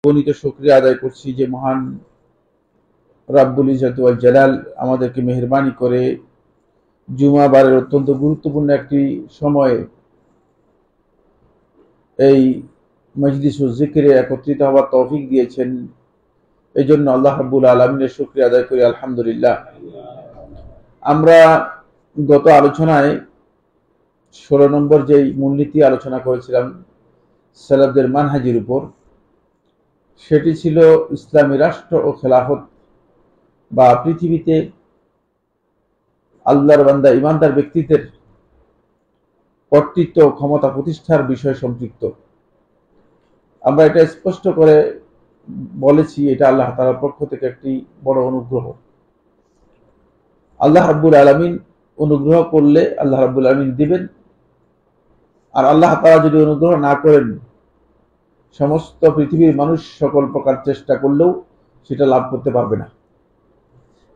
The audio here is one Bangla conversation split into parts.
গণিত শুকরিয়া আদায় করছি যে মহান রাব্বুল ইজ্জত ওয়াল জালাল আমাদেরকে মেহেরবানি করে জুমাবারের অত্যন্ত গুরুত্বপূর্ণ একটি সময়ে এই মজলিসুল জিকিরে একত্রিত হওয়ার তৌফিক দিয়েছেন। এই জন্য আল্লাহ রাব্বুল আলামিনের শুকরিয়া আদায় করি, আলহামদুলিল্লাহ। আমরা গত আলোচনায় 16 নম্বর যেই মূলনীতি আলোচনা করেছিলাম সালাফদের মানহাজের উপর, সেটি ছিল ইসলামী রাষ্ট্র ও খেলাফত বা পৃথিবীতে আল্লাহর বান্দা ইমানদার ব্যক্তিদের কর্তৃত্ব ক্ষমতা প্রতিষ্ঠার বিষয় সম্পৃক্ত। আমরা এটা স্পষ্ট করে বলেছি, এটা আল্লাহ তাআলার পক্ষ থেকে একটি বড় অনুগ্রহ। আল্লাহ রাব্বুল আলামিন অনুগ্রহ করলে আল্লাহ রাব্বুল আলামিন দিবেন, আর আল্লাহ তাআলা যদি অনুগ্রহ না করেন সমস্ত পৃথিবীর মানুষ সকল প্রকার চেষ্টা করলেও সেটা লাভ করতে পারবে না।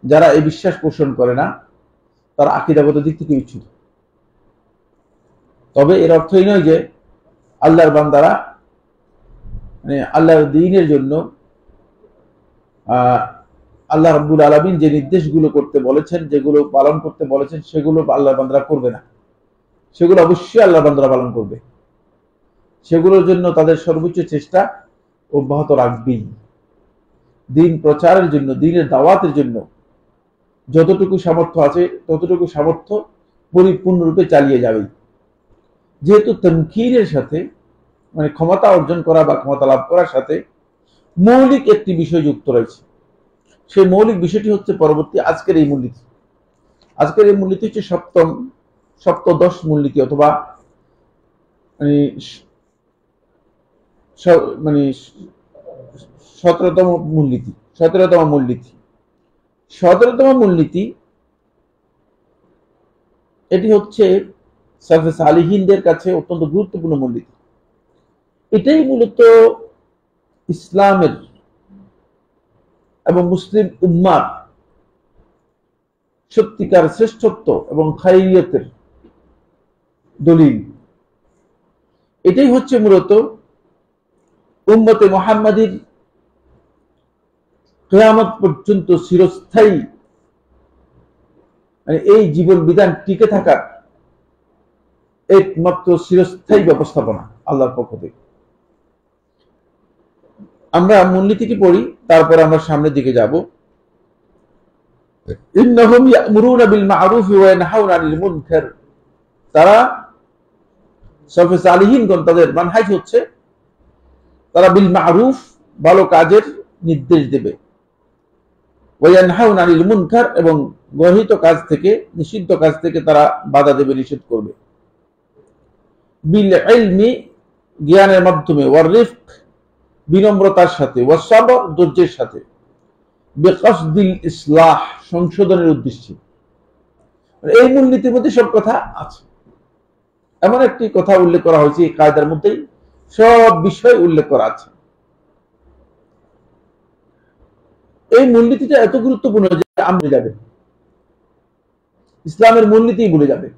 যারা এই বিশ্বাস পোষণ করে না তারা আকীদাগত দিক থেকে বিচ্যুত। তবে এর অর্থ এই নয় যে আল্লাহর বান্দারা আল্লাহর দ্বীনের জন্য আল্লাহ রাব্বুল আলামিন যে নির্দেশগুলো করতে বলেছেন, যেগুলো পালন করতে বলেছেন, সেগুলো আল্লাহর বান্দারা করবে না। সেগুলো অবশ্যই আল্লাহর বান্দারা পালন করবে, সেগুলোর জন্য তাদের সর্বোচ্চ চেষ্টা অব্যাহত রাখবেই। দ্বীন প্রচারের জন্য, দ্বীনের দাওয়াতের জন্য যতটুকু সামর্থ্য আছে ততটুকু সামর্থ্য পরিপূর্ণরূপে চালিয়ে যাবে। যেহেতু তামকিনের সাথে ক্ষমতা অর্জন করা বা ক্ষমতা লাভ করার সাথে মৌলিক একটি বিষয় যুক্ত রয়েছে, সেই মৌলিক বিষয়টি হচ্ছে পরবর্তী আজকের এই মূলনীতি। আজকের এই মূলনীতি হচ্ছে সপ্তদশ মূলনীতি অথবা 17তম মূলনীতি। 17তম মূলনীতি এটি হচ্ছে সালফে সালিহিনদের কাছে অত্যন্ত গুরুত্বপূর্ণ মূলনীতি। এটাই মূলত ইসলামের এবং মুসলিম উম্মার সত্যিকার শ্রেষ্ঠত্ব এবং খায়রিয়তের দলিল। এটাই হচ্ছে মূলত উম্মতে মুহাম্মাদীর কিয়ামত পর্যন্ত চিরস্থায়ী এই জীবন বিধান টিকে থাকার একমাত্র চিরস্থায়ী ব্যবস্থাপনা আল্লাহর পক্ষ থেকে। আমরা মূলনীতিটি পড়ি, তারপর আমরা সামনের দিকে যাব। ইন্নাহুম ইয়া'মুরুনা বিল মা'রুফি ওয়া ইয়ানহাউনা আনিল মুনকার। তারা সালফে সালিহিনগণ তাদের মানহাজ হচ্ছে তারা বিল মা'রুফ ভালো কাজের নির্দেশ দেবে, ওয়া ইয়ানহাউনা আনিল মুনকার এবং গর্হিত কাজ থেকে, নিষিদ্ধ কাজ থেকে তারা বাধা দেবে, নিষেধ করবে। বিল ইলমি জ্ঞানের মাধ্যমে, ওয়ার রিফক বিনম্রতার সাথে, ওয়াস সাবর ধৈর্যের সাথে, বিকসদিল ইসলাহ সংশোধনের উদ্দেশ্যে। এই মূলনীতির মধ্যে সব কথা আছে। এমন একটি কথা উল্লেখ করা হয়েছে এই কায়দার মধ্যেই সব বিষয় উল্লেখ করা আছে। এই মূলনীতিটা এত গুরুত্বপূর্ণ যে আমরা যাবে ইসলামের মূলনীতি ভুলে যাবে।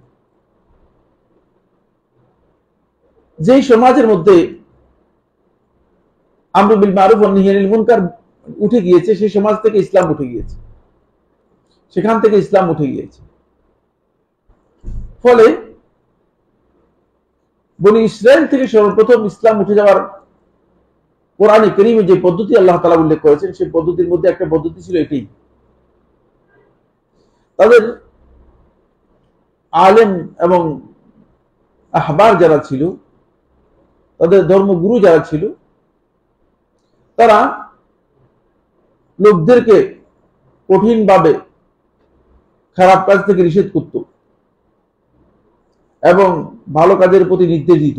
যেই সমাজের মধ্যে আমরু বিল মারুফ ওয়া নাহয়ি আনিল মুনকার উঠে গিয়েছে, সেই সমাজ থেকে ইসলাম উঠে গিয়েছে, সেখান থেকে ইসলাম উঠে গিয়েছে। ফলে বনি ইসরাইল থেকে সর্বপ্রথম ইসলাম উঠে যাওয়ার কোরআনে কারীমে যে পদ্ধতি আল্লাহ তাআলা উল্লেখ করেছেন, সেই পদ্ধতির মধ্যে একটা পদ্ধতি ছিল এটাই। তাদের আলেম এবং আহবার যারা ছিল, তাদের ধর্মগুরু যারা ছিল, তারা লোকদেরকে কঠিনভাবে খারাপ কাজ থেকে নিষেধ করত এবং ভালো কাজের প্রতি নির্দেশ দিত।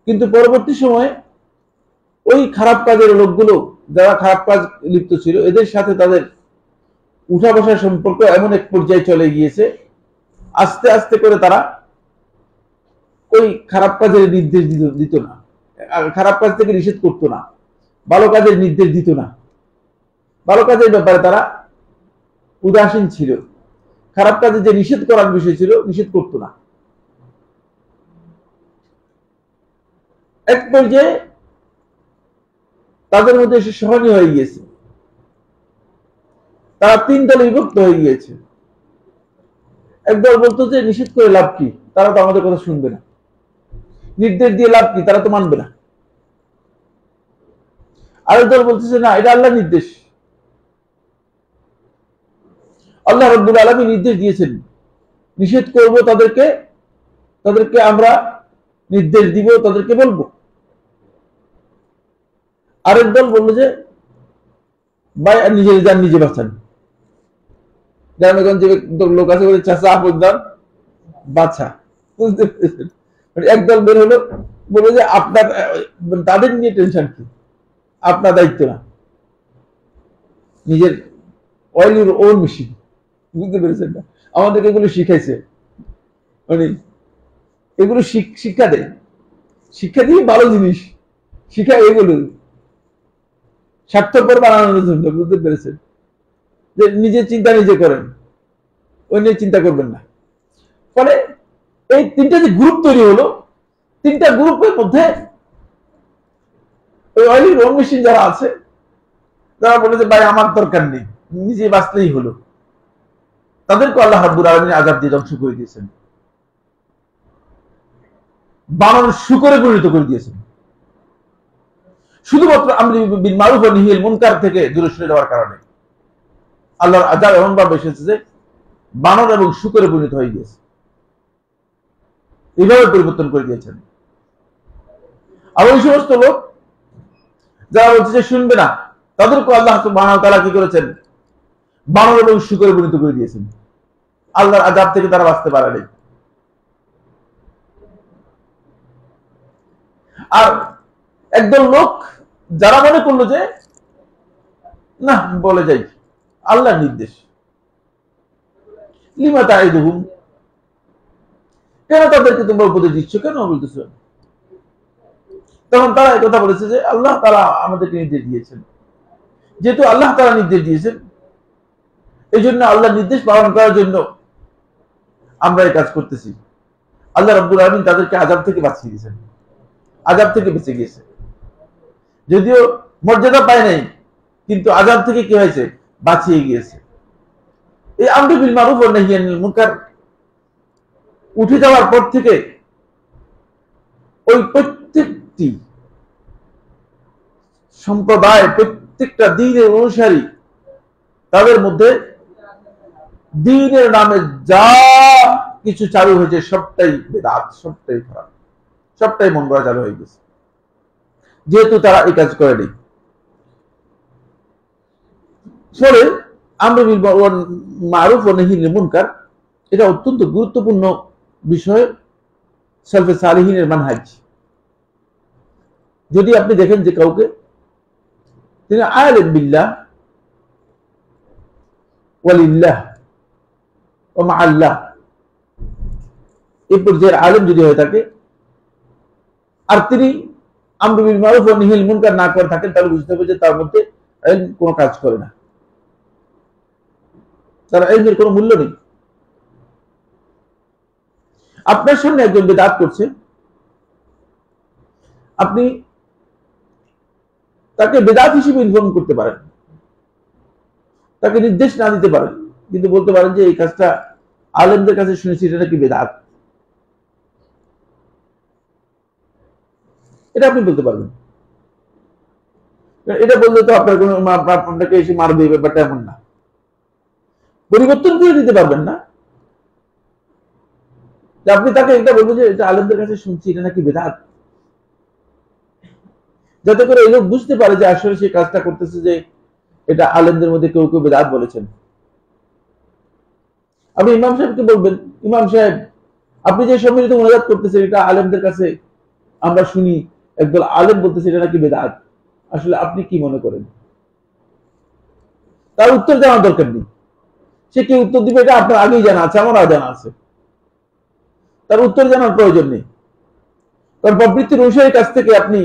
কিন্তু পরবর্তী সময়ে ওই খারাপ কাজের লোকগুলো, যারা খারাপ কাজ লিপ্ত ছিল, এদের সাথে তাদের উঠা বসার সম্পর্ক এমন এক পর্যায়ে চলে গিয়েছে, আস্তে আস্তে করে তারা ওই খারাপ কাজের নির্দেশ দিত না, খারাপ কাজ থেকে নিষেধ করতো না, ভালো কাজের নির্দেশ দিত না। ভালো কাজের ব্যাপারে তারা উদাসীন ছিল, খারাপ কাজে যে নিষেধ করার বিষয় ছিল নিষেধ করতো না। এক পর্যায়ে তাদের মধ্যে এসে সহনীয় হয়ে গিয়েছে, তারা 3 দলে বিভক্ত হয়ে গিয়েছে। একদল বলতো যে নিষেধ করে লাভ কি, তারা তো আমাদের কথা শুনবে না, নির্দেশ দিয়ে লাভ কি, তারা তো মানবে না। আরেক দল বলতেছে না, এটা আল্লাহর নির্দেশ, আল্লাহ রাব্বুল আলামিন নির্দেশ দিয়েছেন, নিষেধ করব তাদেরকে আমরা নির্দেশ দিব, তাদেরকে বলবো। আরেক দল বললো যে ভাই নিজের যান নিজে বাঁচান। গ্রামেগঞ্জে লোক আছে বলে চাষা আপদান বাছা, বুঝতে পেরেছেন? একদল বের হলো, বলে যে আপনার তাদের নিয়ে টেনশন কি, আপনার দায়িত্ব না, নিজের অয়েল ইউর ওন মেশিন। বুঝতে পেরেছেন না? আমাদেরকে এগুলো শিখাইছে, মানে এগুলো শিক্ষা দেয়, শিক্ষা দিয়ে ভালো জিনিস শিখা, এগুলো স্বার্থপর বানানোর জন্য। বুঝতে পেরেছেন? যে নিজের চিন্তা নিজে করেন, ওই নিয়ে চিন্তা করবেন না। ফলে এই 3টা যে গ্রুপ তৈরি হলো, 3টা গ্রুপের মধ্যে ওই অয়েল ইউর ওন মেশিন যারা আছে, তারা বলে যে ভাই আমার দরকার নেই, নিজে বাঁচলেই হলো। তাদেরকে আল্লাহ রাব্বুল আলামিন আযাব দিয়ে ধ্বংস করে দিয়েছেন, বানর শুকরে পরিণত করে দিয়েছেন, শুধুমাত্র আমরি বিল মারুফ ওয়া নাহি আনিল মুনকার থেকে দূরে সরে যাওয়ার কারণে। আল্লাহর আযাব এমন ভাবে এসেছে যে বানর এবং শুকরে পরিণত হয়ে গিয়েছে, এইভাবে পরিবর্তন করে দিয়েছেন। আর ওই সমস্ত লোক যারা বলছে যে শুনবে না, তাদেরকে আল্লাহ সুবহানাহু ওয়া তাআলা কি করেছেন, বানর এবং শুকরে পরিণত করে দিয়েছেন। আল্লাহর আযাব থেকে তারা বাঁচতে পারে নাই। আর একদল লোক যারা মনে করলো যে না, বলে যাই আল্লাহর নির্দেশ, লিমা তাইদুহুম, কেন তাদেরকে তোমরা উপদেশ দিচ্ছ, কেন বলতেছ? তখন তারা কথা বলেছে যে আল্লাহ তাআলা আমাদেরকে নির্দেশ দিয়েছেন, যেহেতু আল্লাহ তাআলা নির্দেশ দিয়েছেন, এই জন্য আল্লাহর নির্দেশ পালন করার জন্য আমরা এই কাজ করতেছি। আল্লাহ রাব্বুল আলামিন তাদেরকে আযাব থেকে বাঁচিয়ে দিয়েছেন, আযাব থেকে বেঁচে গিয়েছে। যদিও মর্যাদা পায় নাই, কিন্তু আযাব থেকে কি হয়েছে, বাঁচিয়ে গিয়েছে। এই আমরু বিল মারুফ ওয়া নাহি আনিল মুনকার উঠে যাওয়ার পর থেকে ওই প্রত্যেকটি সম্প্রদায়, প্রত্যেকটা দ্বীনের অনুসারী, তাদের মধ্যে দ্বীনের নামে যা কিছু চালু হয়েছে সবটাই বেদাত, সবটাই খারাপ, সবটাই মন গড়া চালু হয়ে গেছে, যেহেতু তারা এই কাজ করেনি। ফলে আমরু বিল মারুফ ওয়া নাহি আনিল মুনকার এটা অত্যন্ত গুরুত্বপূর্ণ বিষয় সালফে সালিহিনের মানহাজ। যদি আপনি দেখেন যে কাউকে তিনি আলেম বিল্লাহ ওয়ালিল্লাহ ওয়া মাআল্লাহ, এই পর্যায়ের আলেম যদি হয়ে থাকে, আর তিনি আমরু বিল মারুফ ওয়া নাহি আনিল মুনকার না করে থাকেন, তাহলে বুঝতে হবে যে তার মধ্যে ইলম কোনো কাজ করে না, তার ইলমের কোনো মূল্য নেই। আপনার সামনে একজন বিদআত করছে, আপনি তাকে বিদআত হিসেবে ইনফর্ম করতে পারেন, তাকে নির্দেশ না দিতে পারেন, কিন্তু বলতে পারেন যে এই কাজটা আলেমদের কাছে শুনেছি, এটা নাকি বিদআত, এটা আপনি বলতে পারবেন। এটা বললে তো আপনার কোনো, আপনাকে এসে মারবে, ব্যাপারটা এমন না। পরিবর্তন করে দিতে পারবেন না, আপনি তাকে এটা বলবেন যে এটা আলেমদের কাছে শুনছি, এটা নাকি বিদআত, যাতে করে এই লোক বুঝতে পারে যে আসলে সে কাজটা করতেছে যে এটা আলেমদের মধ্যে কেউ কেউ বিদআত বলেছেন। আপনি ইমাম সাহেবকে বলবেন, ইমাম সাহেব আপনি যে সম্মিলিত মুনাজাত করতেছেন, এটা আলেমদের কাছে আমরা শুনি, একদল আলেম বলতেছে এটা নাকি বিদআত, আসলে আপনি কি মনে করেন? তার উত্তর জানার দরকার নেই, সে কি উত্তর দিবে এটা আপনার আগেই জানা আছে, আমারও জানা আছে, তার উত্তর জানার প্রয়োজন নেই। কারণ প্রবৃত্তির অনুসারীর কাছ থেকে আপনি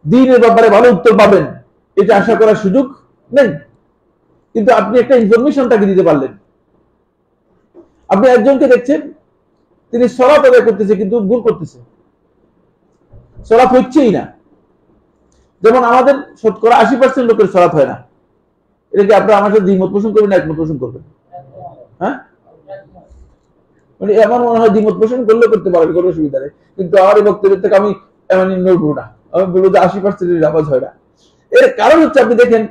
দ্বীনের ব্যাপারে ভালো উত্তর পাবেন এটা আশা করার সুযোগ নেই, কিন্তু আপনি একটা ইনফরমেশন তাকে দিতে পারলেন। আপনি একজনকে দেখছেন তিনি সালাত আদায় করতেছে কিন্তু ভুল করতেছে, সালাত হচ্ছেই না। যেমন আমাদের শতকরা 80% লোকের সালাত হয় না। এটা কি আপনারা আমার সাথে দ্বিমত পোষণ করবেন না একমত পোষণ করবেন? হ্যাঁ, মানে আমার মনে হয় দ্বিমত পোষণ করলে করতে পারবে, কোনো অসুবিধা নেই, কিন্তু আমার এই বক্তব্য থেকে আমি এমনই নড়বো না। আমি বলবো যে 80% নামাজ হয় না। এর কারণ হচ্ছে, আপনি দেখেন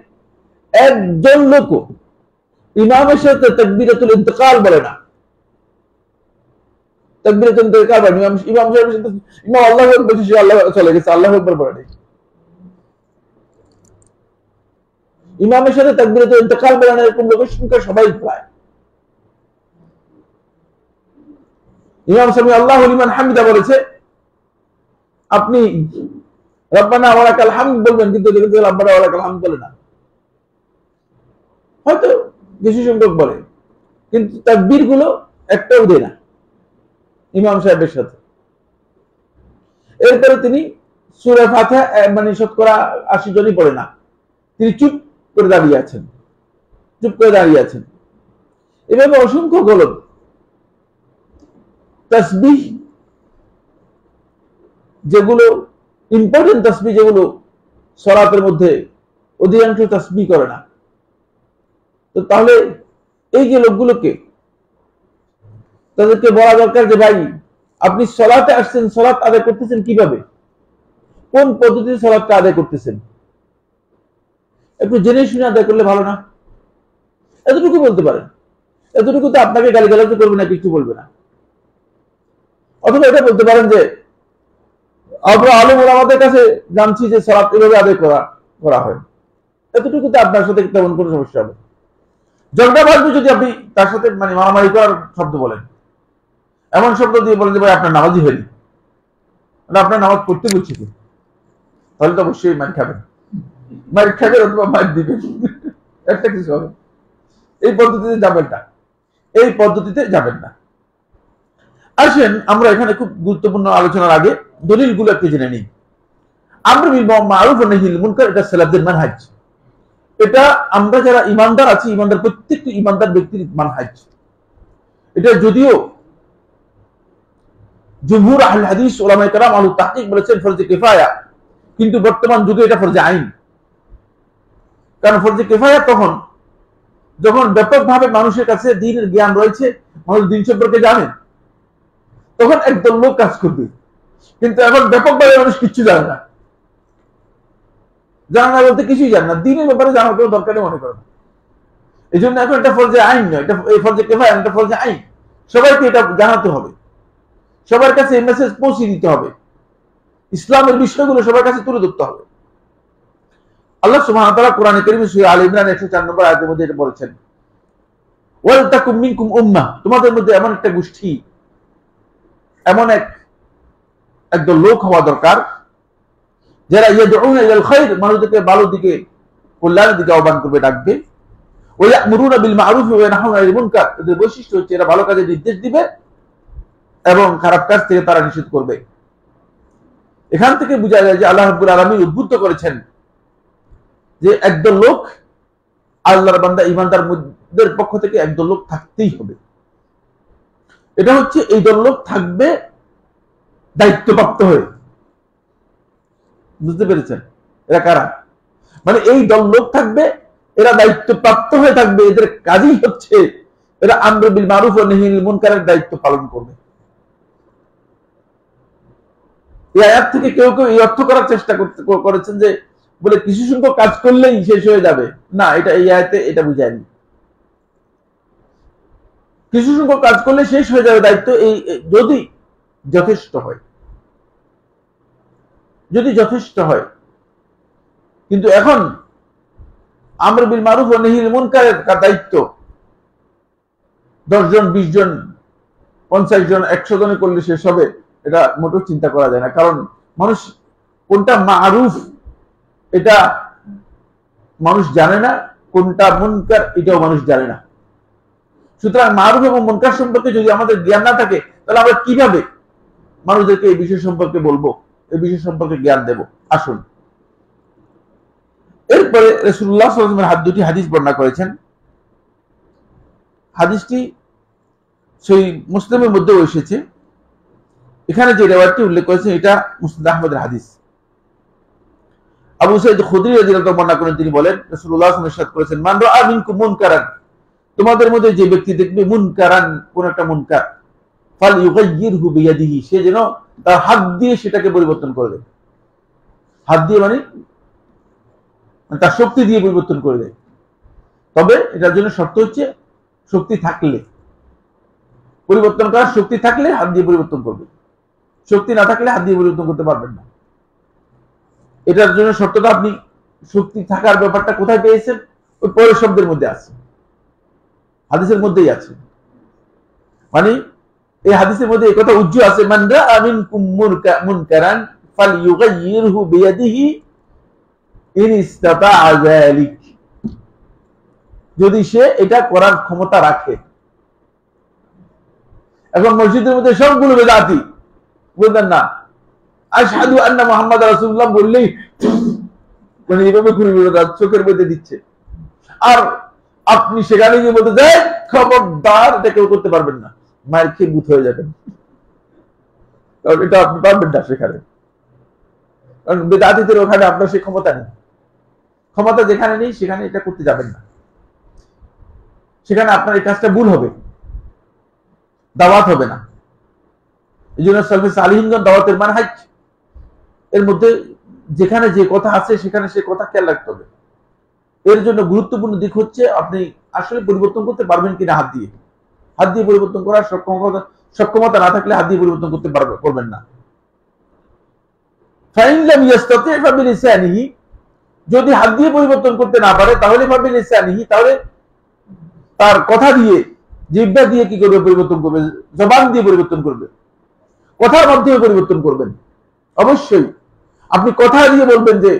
একজন লোক ইমামের সাথে তাকবীরাতুল ইন্তেকাল বলে না। তাকবীরাতুল ইন্তেকাল বলে ইমাম সাহেবের সাথে ইমাম আল্লাহু আকবার বলছে, আল্লাহ চলে গেছে, আল্লাহু আকবার বলে নাই। ইমামের সাথে তাকবীরাতুল ইন্তেকাল বলে না, এরকম লোকের সংখ্যা সবাই প্রায়। ইমাম সামি আল্লাহু লিমান হামিদা বলেছে, আপনি রব্বানা ওয়া লাকাল হামদ বলবেন, কিন্তু রব্বানা ওয়া লাকাল হামদ বলে না। হয়তো কিছু সংখ্যক বলে, কিন্তু তাকবীর গুলো একটাও দেয় না ইমাম সাহেবের সাথে। এরপরে তিনি সূরা ফাতিহা মানে শতকরা 80 জনই পড়ে না, তিনি চুপ করে দাঁড়িয়ে আছেন, চুপ করে দাঁড়িয়ে আছেন। এভাবে অসংখ্য গলত তাসবিহ, যেগুলো ইম্পর্টেন্ট তাসবিহ, যেগুলো সালাতের মধ্যে অধিকাংশ তাসবিহ করে না। তো তাহলে এই যে লোকগুলোকে, তাদেরকে বলা দরকার যে ভাই, আপনি সালাতে আসছেন, সালাত আদায় করতেছেন কিভাবে, কোন পদ্ধতিতে সালাতটা আদায় করতেছেন, একটু জেনে শুনে আদায় করলে ভালো না? এতটুকু বলতে পারেন, এতটুকু তো আপনাকে গালিগালাজ করবে না, কিছু বলবে না। অথবা এটা বলতে পারেন যে আমরা আলেম ওলামাদের কাছে জানছি যে সালাত এভাবে আদায় করা হয়, এতটুকুতে আপনার সাথে তেমন কোনো সমস্যা হবে। ঝগড়া বাঁধবে যদি আপনি তার সাথে মানে মারামারি করার শব্দ বলেন, এমন শব্দ দিয়ে বলেন যে ভাই আপনার নামাজই হয়নি, আপনার নামাজ পড়তে বলছি কি, তাহলে তো অবশ্যই মার খাবেন, মার খাবেন অথবা মার দিবেন, একটা কিছু হবে। এই পদ্ধতিতে যাবেন না, এই পদ্ধতিতে যাবেন না। আসেন আমরা এখানে খুব গুরুত্বপূর্ণ আলোচনার আগে দলিলগুলো একটু জেনে নিই। আমর বিল মারুফ ওয়া নাহি আনিল মুনকার, এটা সালাফদের মানহাজ। এটা আমরা যারা ইমানদার আছি, ইমানদার প্রত্যেকটি ইমানদার ব্যক্তির মানহাজ। এটা যদিও জুমহুর আহলে হাদিস উলামায়ে কেরাম আহলে তাহকিক বলেছেন ফরজে কিফায়া, কিন্তু বর্তমান যুগে এটা ফরজে আইন। কারণ ফরজে কিফায়া তখন যখন ব্যাপকভাবে মানুষের কাছে দ্বীনের জ্ঞান রয়েছে, মানুষ দ্বীন সম্পর্কে জানে, তখন একদল লোক কাজ করবে। কিন্তু এখন ব্যাপকভাবে মানুষ কিচ্ছু জানে না, জানা না বলতে কিছুই জানে না, দ্বীনের ব্যাপারে জানার কোনো দরকারই মনে করে না। এই জন্য এখন এটা ফরজে আইন নয়, এটা এই ফরজে কিফায়া, এটা ফরজে আইন। সবাইকে এটা জানাতে হবে, সবার কাছে এই মেসেজ পৌঁছে দিতে হবে, ইসলামের বিষয়গুলো সবার কাছে তুলে ধরতে হবে। আল্লাহ সুবহানাহু ওয়া তাআলা কোরআনে কারীমে সূরা আলে ইমরান 104 নম্বর আয়াতের মধ্যে এটা বলেছেন, ওয়াল তাকুম মিনকুম উম্মাহ, তোমাদের মধ্যে এমন একটা গোষ্ঠী, এমন একদল লোক হওয়া দরকার, যারা ইয়াদউনা ইলাল খায়র, মানুষদেরকে ভালোর দিকে, কল্যাণের দিকে আহ্বান করবে, ডাকবে। ওয়া ইয়া'মুরুনা বিল মা'রুফ ওয়া ইয়ানহাউনা আনিল মুনকার, এদের বৈশিষ্ট্য হচ্ছে এরা ভালো কাজের নির্দেশ দিবে এবং খারাপ কাজ থেকে তারা নিষেধ করবে। এখান থেকে বোঝা যায় যে আল্লাহ রাব্বুল আলামিন উদ্বুদ্ধ করেছেন যে একদল লোক, আল্লাহর বান্দা ঈমানদারদের পক্ষ থেকে একদল লোক থাকতেই হবে। এটা হচ্ছে এই দল লোক থাকবে দায়িত্বপ্রাপ্ত হয়ে। বুঝতে পেরেছেন এরা কারা? মানে এই দল লোক থাকবে, এরা দায়িত্বপ্রাপ্ত হয়ে থাকবে, এদের কাজই হচ্ছে এরা আমর বিল মারুফ ওয়া নাহি আনিল মুনকারের দায়িত্ব পালন করবে। এই আয়াত থেকে কেউ কেউ এই অর্থ করার চেষ্টা করেছেন যে বলে কিছু সংখ্যক কাজ করলেই শেষ হয়ে যাবে, না, এটা এই আয়াতে এটা বুঝায়নি। কিছু সংখ্যক কাজ করলে শেষ হয়ে যাবে দায়িত্ব, এই যদি যথেষ্ট হয়, যদি যথেষ্ট হয়। কিন্তু এখন আমর বিল মারুফ ওয়া নাহি আনিল মুনকারের দায়িত্ব 10 জন, 20 জন, 50 জন, 100 জনে করলে শেষ হবে, এটা মোটেও চিন্তা করা যায় না। কারণ মানুষ কোনটা মারুফ এটা মানুষ জানে না, কোনটা মুনকার এটাও মানুষ জানে না। সুতরাং মারুফ এবং মুনকার সম্পর্কে যদি আমাদের জ্ঞান না থাকে, তাহলে আমরা কিভাবে মানুষদেরকে এই বিষয় সম্পর্কে বলবো, এই বিষয় সম্পর্কে জ্ঞান দেব? আসুন, এরপরে রাসূলুল্লাহ সাল্লাল্লাহু আলাইহি ওয়াসাল্লাম দুটি হাদিস বর্ণনা করেছেন। হাদিসটি সেই মুসলিমের মধ্যেও এসেছে। এখানে যে রেওয়ায়তটি উল্লেখ করেছেন এটা মুসনাদ আহমদের হাদিস। আবু সাঈদ খুদরি রাদিয়াল্লাহু বর্ণনা করেন, তিনি বলেন রাসূলুল্লাহ সাল্লাল্লাহু আলাইহি ওয়াসাল্লাম ইরশাদ করেছেন, মান রাআ মিনকুম মুনকারান, তোমাদের মধ্যে যে ব্যক্তি দেখবে মুনকারান, কোন একটা মুনকার, ফালইউগাইয়িরহু বিয়াদিহি, সে যেন তার হাত দিয়ে সেটাকে পরিবর্তন করে দেয়। হাত দিয়ে মানে তার শক্তি দিয়ে পরিবর্তন করে দেয়। তবে এটার জন্য শর্ত হচ্ছে শক্তি থাকলে, পরিবর্তন করার শক্তি থাকলে হাত দিয়ে পরিবর্তন করবে, শক্তি না থাকলে হাত দিয়ে পরিবর্তন করতে পারবেন না। এটার জন্য শর্তটা আপনি শক্তি থাকার ব্যাপারটা কোথায় পেয়েছেন? ওই পরের শব্দের মধ্যে আছে, হাদিসের মধ্যেই আছে। মানে এই হাদিসের মধ্যে এই কথা উজ্জ্ব আছে, মান রাআ মিনকুম মুনকারান ফালইউগাইয়িরহু বিয়াদিহি ইন ইসতাতাআ যালিক, যদি সে এটা করার ক্ষমতা রাখে। এখন মসজিদের মধ্যে সবগুলো বেদাতি, বলতেন না আশহাদু আন্না মুহাম্মাদ রাসূলুল্লাহ বললেই মানে এইভাবে ঘুরে ঘুরে চোখের মধ্যে দিচ্ছে, আর আপনি সেখানে গিয়ে বলতে দেন খবরদার, এটা কেউ করতে পারবেন না, মায়ের খেয়ে বুথ হয়ে যাবেন, কারণ এটা আপনি পারবেন না সেখানে, কারণ বেদাতিদের ওখানে আপনার সেই ক্ষমতা নেই। ক্ষমতা যেখানে নেই সেখানে এটা করতে যাবেন না, সেখানে আপনার এই কাজটা ভুল হবে, দাওয়াত হবে না। এই জন্য সালফে সালিহিনগণ দাওয়াতের মানহাজ এর মধ্যে যেখানে যে কথা আছে সেখানে সে কথা খেয়াল রাখতে হবে। এর জন্য গুরুত্বপূর্ণ দিক হচ্ছে আপনি আসলে পরিবর্তন করতে পারবেন কিনা হাত দিয়ে। হাত দিয়ে পরিবর্তন করার সক্ষমতা না থাকলে হাত দিয়ে পরিবর্তন করতে করবেন না। ফাইন লাম ইয়াস্তাতি ফা বিলিসানিহি, যদি হাত দিয়ে পরিবর্তন করতে না পারে তাহলে ফা বিলিসানিহি, তাহলে তার কথা দিয়ে, জিহ্বা দিয়ে কি করবে? পরিবর্তন করবে, জবান দিয়ে পরিবর্তন করবে, কথার মাধ্যমে পরিবর্তন করবেন। অবশ্যই আপনি কথা দিয়ে বলবেন যে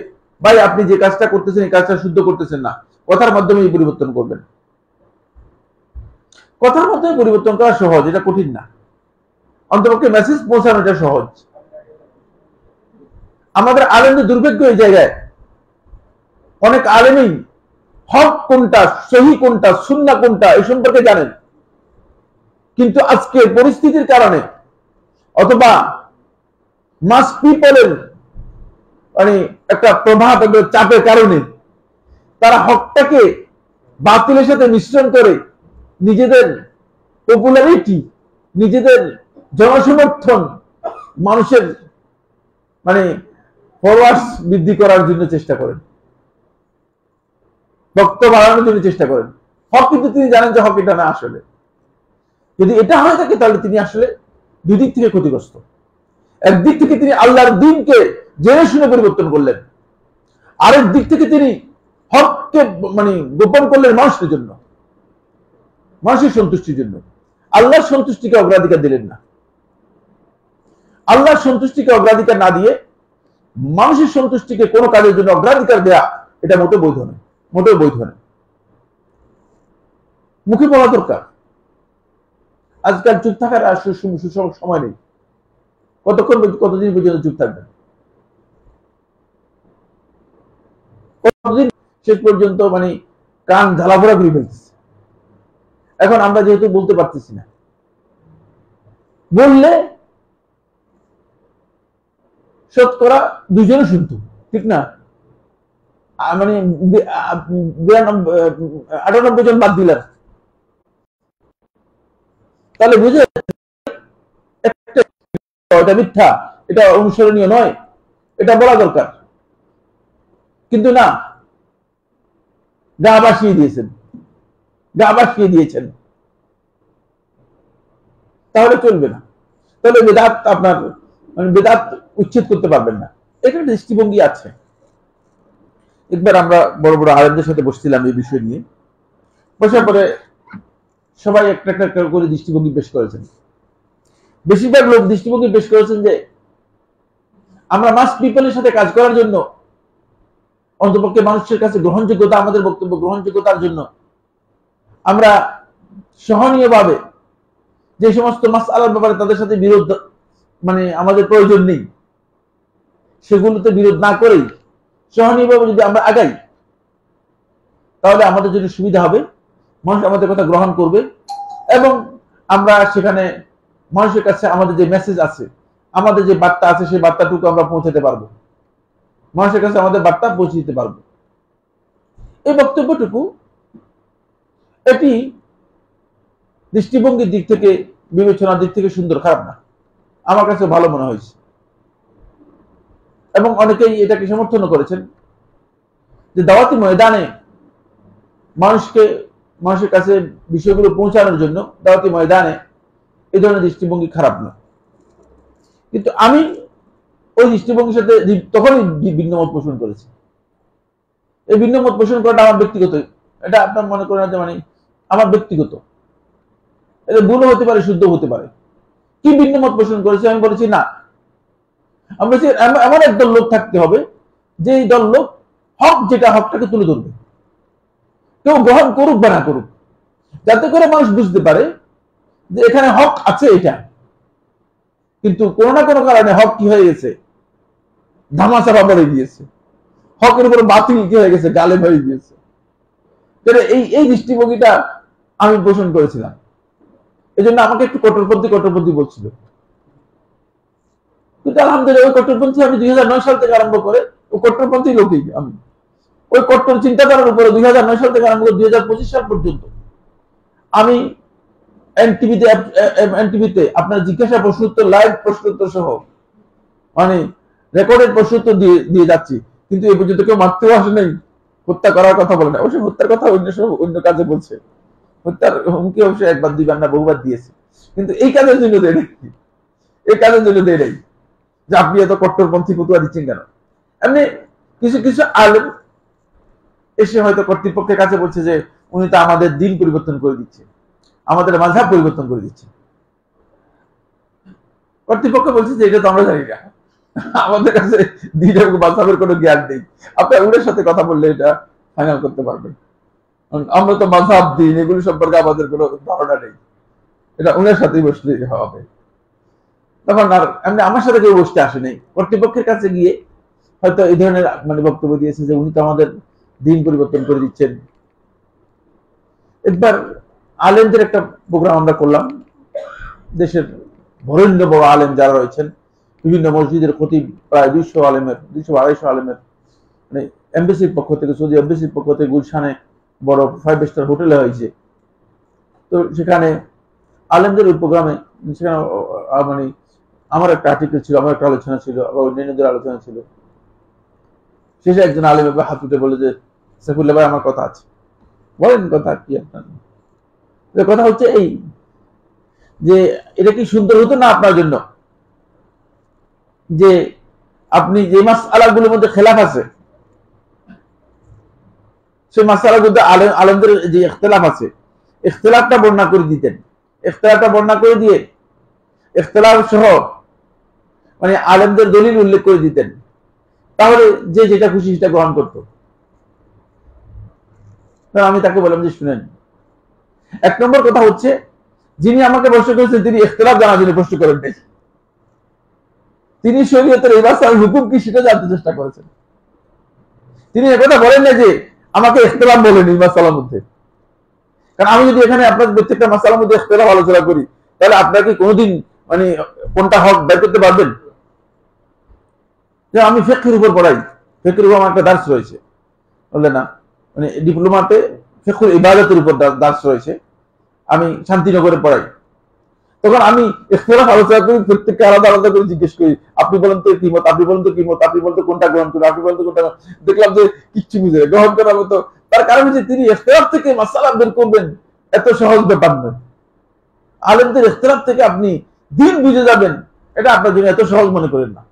ভাই আপনি যে কাজটা করতেছেন এই কাজটা শুদ্ধ করতেছেন না, কথার মাধ্যমে পরিবর্তন করবেন। কথার মাধ্যমে পরিবর্তন করা সহজ, এটা কঠিন না। অন্তপক্ষে মেসেজ পৌঁছানোটা সহজ। আমাদের আলেমদের দুর্ভাগ্য এই জায়গায়, অনেক আলেমই হক কোনটা, সহি কোনটা, সুন্নাহ কোনটা এই সম্পর্কে জানেন, কিন্তু আজকের পরিস্থিতির কারণে অথবা মাস পিপলের মানে একটা প্রভাব, একটা চাপের কারণে তারা হকটাকে বাতিলের সাথে মিশ্রণ করে নিজেদের পপুলারিটি, নিজেদের জনসমর্থন, মানুষের মানে ফলোয়ার্স বৃদ্ধি করার জন্য চেষ্টা করেন, বক্তব্য বাড়ানোর জন্য চেষ্টা করেন। হক কিন্তু তিনি জানেন যে হক এটা না। আসলে যদি এটা হয়ে থাকে তাহলে তিনি আসলে দুই দিক থেকে ক্ষতিগ্রস্ত। একদিক থেকে তিনি আল্লাহর দ্বীনকে জেনে শুনে পরিবর্তন করলেন, আরেক দিক থেকে তিনি হককে মানে গোপন করলেন মানুষের জন্য, মানুষের সন্তুষ্টির জন্য। আল্লাহর সন্তুষ্টিকে অগ্রাধিকার দিলেন না। আল্লাহর সন্তুষ্টিকে অগ্রাধিকার না দিয়ে মানুষের সন্তুষ্টিকে কোনো কাজের জন্য অগ্রাধিকার দেয়া, এটা মোটেও বৈধ নয়, মোটেও বৈধ নয়। মুখে বলা দরকার। আজকাল চুপ থাকার আর সময় নেই। কতদিন পর্যন্ত চুপ থাকবেন? কতদিন শেষ পর্যন্ত মানে কান ঝালাফোড়া করে ফেলতেছে। এখন আমরা যেহেতু বলতে পারতেছি না, বললে শতকরা দুইজনে শুনতো, ঠিক না? মানে 98 জন বাদ দিলাম, তাহলে বুঝে এটা মিথ্যা, এটা অনুসরণীয় নয়, এটা বলা দরকার। কিন্তু না, গা ভাসিয়ে দিয়েছেন, গা ভাসিয়ে দিয়েছেন, তাহলে চলবে না। তাহলে বেদাত আপনার মানে বেদাত উচ্ছেদ করতে পারবেন না। এটা দৃষ্টিভঙ্গি আছে। একবার আমরা বড় বড় আলেমদের সাথে বসছিলাম এই বিষয় নিয়ে, বসার পরে সবাই একটা একটা করে দৃষ্টিভঙ্গি পেশ করেছেন। বেশিরভাগ লোক দৃষ্টিভঙ্গি পেশ করেছেন যে আমরা মাস পিপলের সাথে কাজ করার জন্য, অন্তপক্ষে মানুষের কাছে গ্রহণযোগ্যতা, আমাদের বক্তব্য গ্রহণযোগ্যতার জন্য আমরা সহনীয়ভাবে যে সমস্ত মাসআলার ব্যাপারে তাদের সাথে বিরোধ মানে আমাদের প্রয়োজন নেই, সেগুলোতে বিরোধ না করেই সহনীয়ভাবে যদি আমরা আগাই তাহলে আমাদের জন্য সুবিধা হবে, মানুষ আমাদের কথা গ্রহণ করবে এবং আমরা সেখানে মানুষের কাছে আমাদের যে মেসেজ আছে, আমাদের যে বার্তা আছে সেই বার্তাটুকু আমরা পৌঁছাতে পারবো, মানুষের কাছে আমাদের বার্তা পৌঁছে দিতে পারবো। এই বক্তব্যটুকু এটি দৃষ্টিভঙ্গির দিক থেকে, বিবেচনার দিক থেকে সুন্দর, খারাপ না, আমার কাছে ভালো মনে হয়েছে। এবং অনেকেই এটাকে সমর্থন করেছেন যে দাওয়াতি ময়দানে মানুষের কাছে বিষয়গুলো পৌঁছানোর জন্য দাওয়াতি ময়দানে এই ধরনের দৃষ্টিভঙ্গি খারাপ না। কিন্তু আমি ওই দৃষ্টিভঙ্গির সাথে তখনই ভিন্নমত পোষণ করেছি। এই ভিন্নমত পোষণ করাটা আমার ব্যক্তিগত, এটা আপনার মনে করেন যে মানে আমার ব্যক্তিগত, এটা ভুল হতে পারে, শুদ্ধ হতে পারে। কি ভিন্নমত পোষণ করেছি? আমি বলেছি না, আমি বলেছি এমন একদল লোক থাকতে হবে যে এই দল লোক হক যেটা, হকটাকে তুলে ধরবে, কেউ গ্রহণ করুক বা না করুক, যাতে করে মানুষ বুঝতে পারে যে এখানে হক আছে এটা, কিন্তু কোনো না কোনো কারণে হক কি হয়ে গেছে, ধামাচাপা পড়ে গিয়েছে, হকের উপর বাতিল কি হয়ে গেছে, গালেব হয়ে গিয়েছে। এই দৃষ্টিভঙ্গিটা আমি পোষণ করেছিলাম। এই জন্য আমাকে একটু কট্টরপন্থী বলছিল, কিন্তু আলহামদুলিল্লাহ ওই কট্টরপন্থী আমি 2009 সাল থেকে আরম্ভ করে ওই কট্টরপন্থী লোকই আমি, ওই কট্টর চিন্তাধারার উপরে 2009 সাল থেকে আরম্ভ করে 2025 সাল পর্যন্ত আমি এনটিভিতে আপনার জিজ্ঞাসা প্রশ্নোত্তর, লাইভ প্রশ্নোত্তর সহ মানে রেকর্ডেড প্রশ্নোত্তর দিয়ে যাচ্ছি। কিন্তু এই পর্যন্ত কেউ মারতেও আসে নাই, হত্যা করার কথা বলে না। অবশ্যই হত্যার কথা অন্য কাজে বলছে, হত্যার হুমকি অবশ্যই একবার দুইবার না বহুবার দিয়েছে, কিন্তু এই কাজের জন্য দেয় নাই, এই কাজের জন্য দেয় নাই যে আপনি এত কট্টরপন্থী ফতুয়া দিচ্ছেন কেন। এমনি কিছু কিছু আলেম এসে হয়তো কর্তৃপক্ষের কাছে বলছে যে উনি তো আমাদের দিন পরিবর্তন করে দিচ্ছে, আমাদের মাযহাব পরিবর্তন করে দিচ্ছে। কর্তৃপক্ষ বলছে যে এটা তো আমরা জানি না, আমাদের কাছে দিন এবং মাযহাবের কোনো জ্ঞান নেই, আপনার উনার সাথে কথা বললে এটা ফাইনাল করতে পারবেন। আমরা তো মাযহাব, দিন এগুলো সম্পর্কে আমাদের কোনো ধারণা নেই, এটা উনার সাথেই বসলে হবে। তখন আর এমনি আমার সাথে কেউ বসতে আসে নাই, কর্তৃপক্ষের কাছে গিয়ে হয়তো এই ধরনের মানে বক্তব্য দিয়েছে যে উনি তো আমাদের দিন পরিবর্তন করে দিচ্ছেন। একবার আলেমদের একটা প্রোগ্রাম আমরা করলাম, দেশের বরেণ্য বড় আলেম যারা রয়েছেন, বিভিন্ন মসজিদের খতিব, প্রায় 200-250 আলেমের মানে এমবেসির পক্ষ থেকে, সৌদি এমবেসির পক্ষ থেকে গুলশানে বড় 5 স্টার হোটেলে হয়েছে। তো সেখানে আলেমদের ওই প্রোগ্রামে সেখানে মানে আমার একটা আর্টিকেল ছিল, আমার একটা আলোচনা ছিল, আবার অন্যান্যদের আলোচনা ছিল। শেষে একজন আলেম এবার হাত উঠে বলে যে সাইফুল্লাহ ভাই আমার কথা আছে। বলেন কথা কি আপনার? কথা হচ্ছে এই যে এটা কি সুন্দর হতো না আপনার জন্য যে আপনি যে মাসআলাগুলোর মধ্যে খেলাফ আছে, সেই মাসআলাগুলোতে আলেমদের যে ইখতিলাফ আছে, ইখতিলাফটা বর্ণনা করে দিতেন, ইখতিলাফটা বর্ণনা করে দিয়ে ইখতিলাফ সহ মানে আলেমদের দলিল উল্লেখ করে দিতেন, তাহলে যে যেটা খুশি সেটা গ্রহণ করত। আমি তাকে বললাম যে শুনেন, 1 নম্বর কথা হচ্ছে যিনি আমাকে প্রশ্ন করেছেন তিনি ইখতিলাফ জানার জন্য প্রশ্ন করেন নাই, তিনি শরীয়তের এই মাসআলার হুকুম কি সেটা জানতে চেষ্টা করেছেন। তিনি একথা বলেন না যে আমাকে ইখতিলাফ বলেন এই মাসআলার মধ্যে। কারণ আমি যদি এখানে আপনার প্রত্যেকটা মাসআলার মধ্যে ইখতিলাফ আলোচনা করি, তাহলে আপনারা কি কোনোদিন মানে কোনটা হক বের করতে পারবেন? যে আমি ফিকহের উপর পড়াই, ফিকহের উপর আমার একটা দার্স রয়েছে, বললেন না মানে ডিপ্লোমাতে ফিকহুল ইবাদতের উপর দার্স রয়েছে, আমি শান্তিনগরে পড়াই। তখন আমি ইখতিলাফ আলোচনা করি, প্রত্যেককে আলাদা আলাদা করে জিজ্ঞেস করি, আপনি বলেন তো কি মত, আপনি বলেন তো কি মত, আপনি বলেন তো কোনটা গ্রহণ করুন, আপনি বলেন তো কোনটা। দেখলাম যে কিচ্ছু বুঝে গ্রহণ করার মতো, তার কারণ হচ্ছে তিনি ইখতিলাফ থেকে মাসআলা বের করবেন এত সহজ ব্যাপার নয়। আলেমদের ইখতিলাফ থেকে আপনি দিন বুঝে যাবেন, এটা আপনার জন্য এত সহজ মনে করেন না,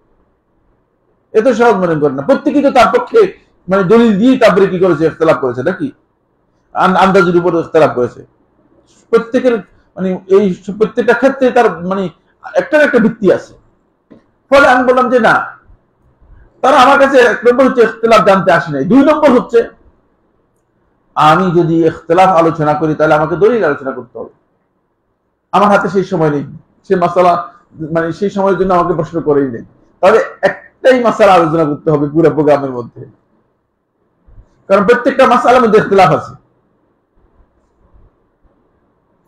এত সহজ মনে করেন না। প্রত্যেকেই তো তার পক্ষে মানে দলিল দিয়ে তারপরে কি করেছে, ইখতিলাফ করেছে নাকি, আন্দাজের উপর ইখতিলাফ করেছে। প্রত্যেকের মানে এই প্রত্যেকটা ক্ষেত্রে তার মানে একটার একটা ভিত্তি আছে। ফলে আমি বললাম যে না, তারা আমার কাছে 1 নম্বর হচ্ছে ইখতিলাফ জানতে আসে নাই, 2 নম্বর হচ্ছে আমি যদি ইখতিলাফ আলোচনা করি তাহলে আমাকে দলিল আলোচনা করতে হবে। আমার হাতে সেই সময় নেই, সে মাসালা মানে সেই সময়ের জন্য আমাকে প্রশ্ন করেই নেই, তাহলে একটাই মাসালা আলোচনা করতে হবে পুরো প্রোগ্রামের মধ্যে, কারণ প্রত্যেকটা মাসালার মধ্যে ইখতিলাফ আছে।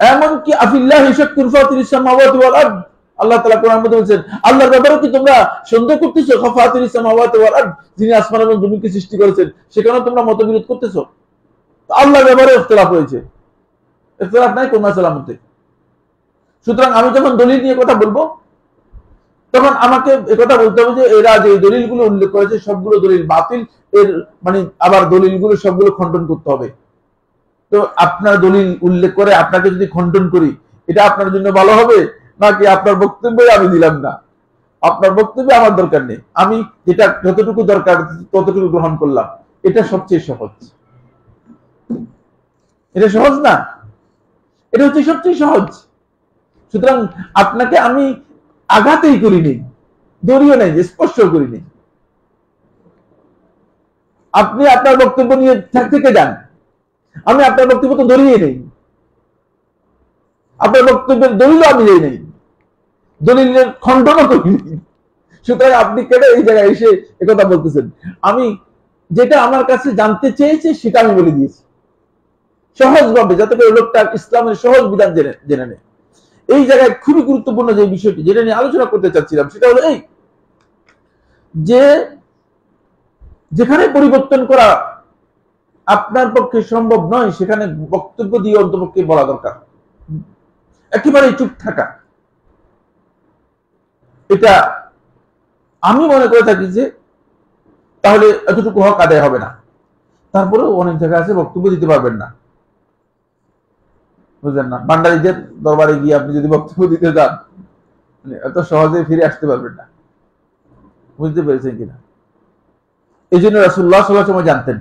এমনকি আফিল্লাহি শাক্কুন ফাতিরিস সামাওয়াতি ওয়াল আরদ, আল্লাহ তাআলা কোরআনের মধ্যে বলেছেন, আল্লাহর ব্যাপারে কি তোমরা সন্দেহ করতেছো? খাফাতিরিস সামাওয়াতি ওয়াল আরদ, যিনি আসমান এবং জমিনকে সৃষ্টি করেছেন, সেখানেও তোমরা মতবিরোধ করতেছো। তো আল্লাহর ব্যাপারে ইখতিলাফ হয়েছে, ইখতিলাফ নাই কোন মাসআলার মধ্যে। সুতরাং আমি যখন দলিল নিয়ে কথা বলবো, তখন আমাকে একথা বলতে হবে যে এরা যে দলিলগুলো উল্লেখ করেছে সবগুলো দলিল বাতিল, এর মানে আবার দলিলগুলো সবগুলো খণ্ডন করতে হবে। তো আপনার দলিল উল্লেখ করে আপনাকে যদি খণ্ডন করি, এটা আপনার জন্য ভালো হবে নাকি আপনার বক্তব্যই আমি দিলাম না? আপনার বক্তব্য আমার দরকার নেই, আমি যেটা যতটুকু দরকার ততটুকু গ্রহণ করলাম, এটা সবচেয়ে সহজ। এটা সহজ না? এটা হচ্ছে সবচেয়ে সহজ। সুতরাং আপনাকে আমি আঘাতেই করিনি, দড়িও নাই, স্পর্শ করিনি। আপনি আপনার বক্তব্য নিয়ে থেকে যান, আমি আপনার বক্তব্য তো দড়িয়ে নেই, আপনার বক্তব্যের দলিলও আমি নেই নেই, দলিলের খণ্ডনও করিনি। সুতরাং আপনি কেন এই জায়গায় এসে একথা বলতেছেন? আমি যেটা আমার কাছে জানতে চেয়েছে সেটা আমি বলে দিয়েছি সহজভাবে, যাতে করে লোকটা ইসলামের সহজ বিধান জেনে নেয়। এই জায়গায় খুবই গুরুত্বপূর্ণ যে বিষয়টি যেটা নিয়ে আলোচনা করতে চাচ্ছিলাম, সেটা হলো এই যে যেখানে পরিবর্তন করা আপনার পক্ষে সম্ভব নয়, সেখানে বক্তব্য দিয়ে অন্তপক্ষে বলা দরকার। একেবারে চুপ থাকা, এটা আমি মনে করে থাকি যে তাহলে এতটুকু হক আদায় হবে না। তারপরেও অনেক জায়গা আছে বক্তব্য দিতে পারবেন না, বুঝলেন না? ভান্ডারীদের দরবারে গিয়ে আপনি যদি বক্তব্য দিতে যান, এত সহজে ফিরে আসতে পারবেন না। বুঝতে পেরেছেন কিনা? এই জন্য রাসূলুল্লাহ সাল্লাল্লাহু আলাইহি ওয়াসাল্লাম জানতেন,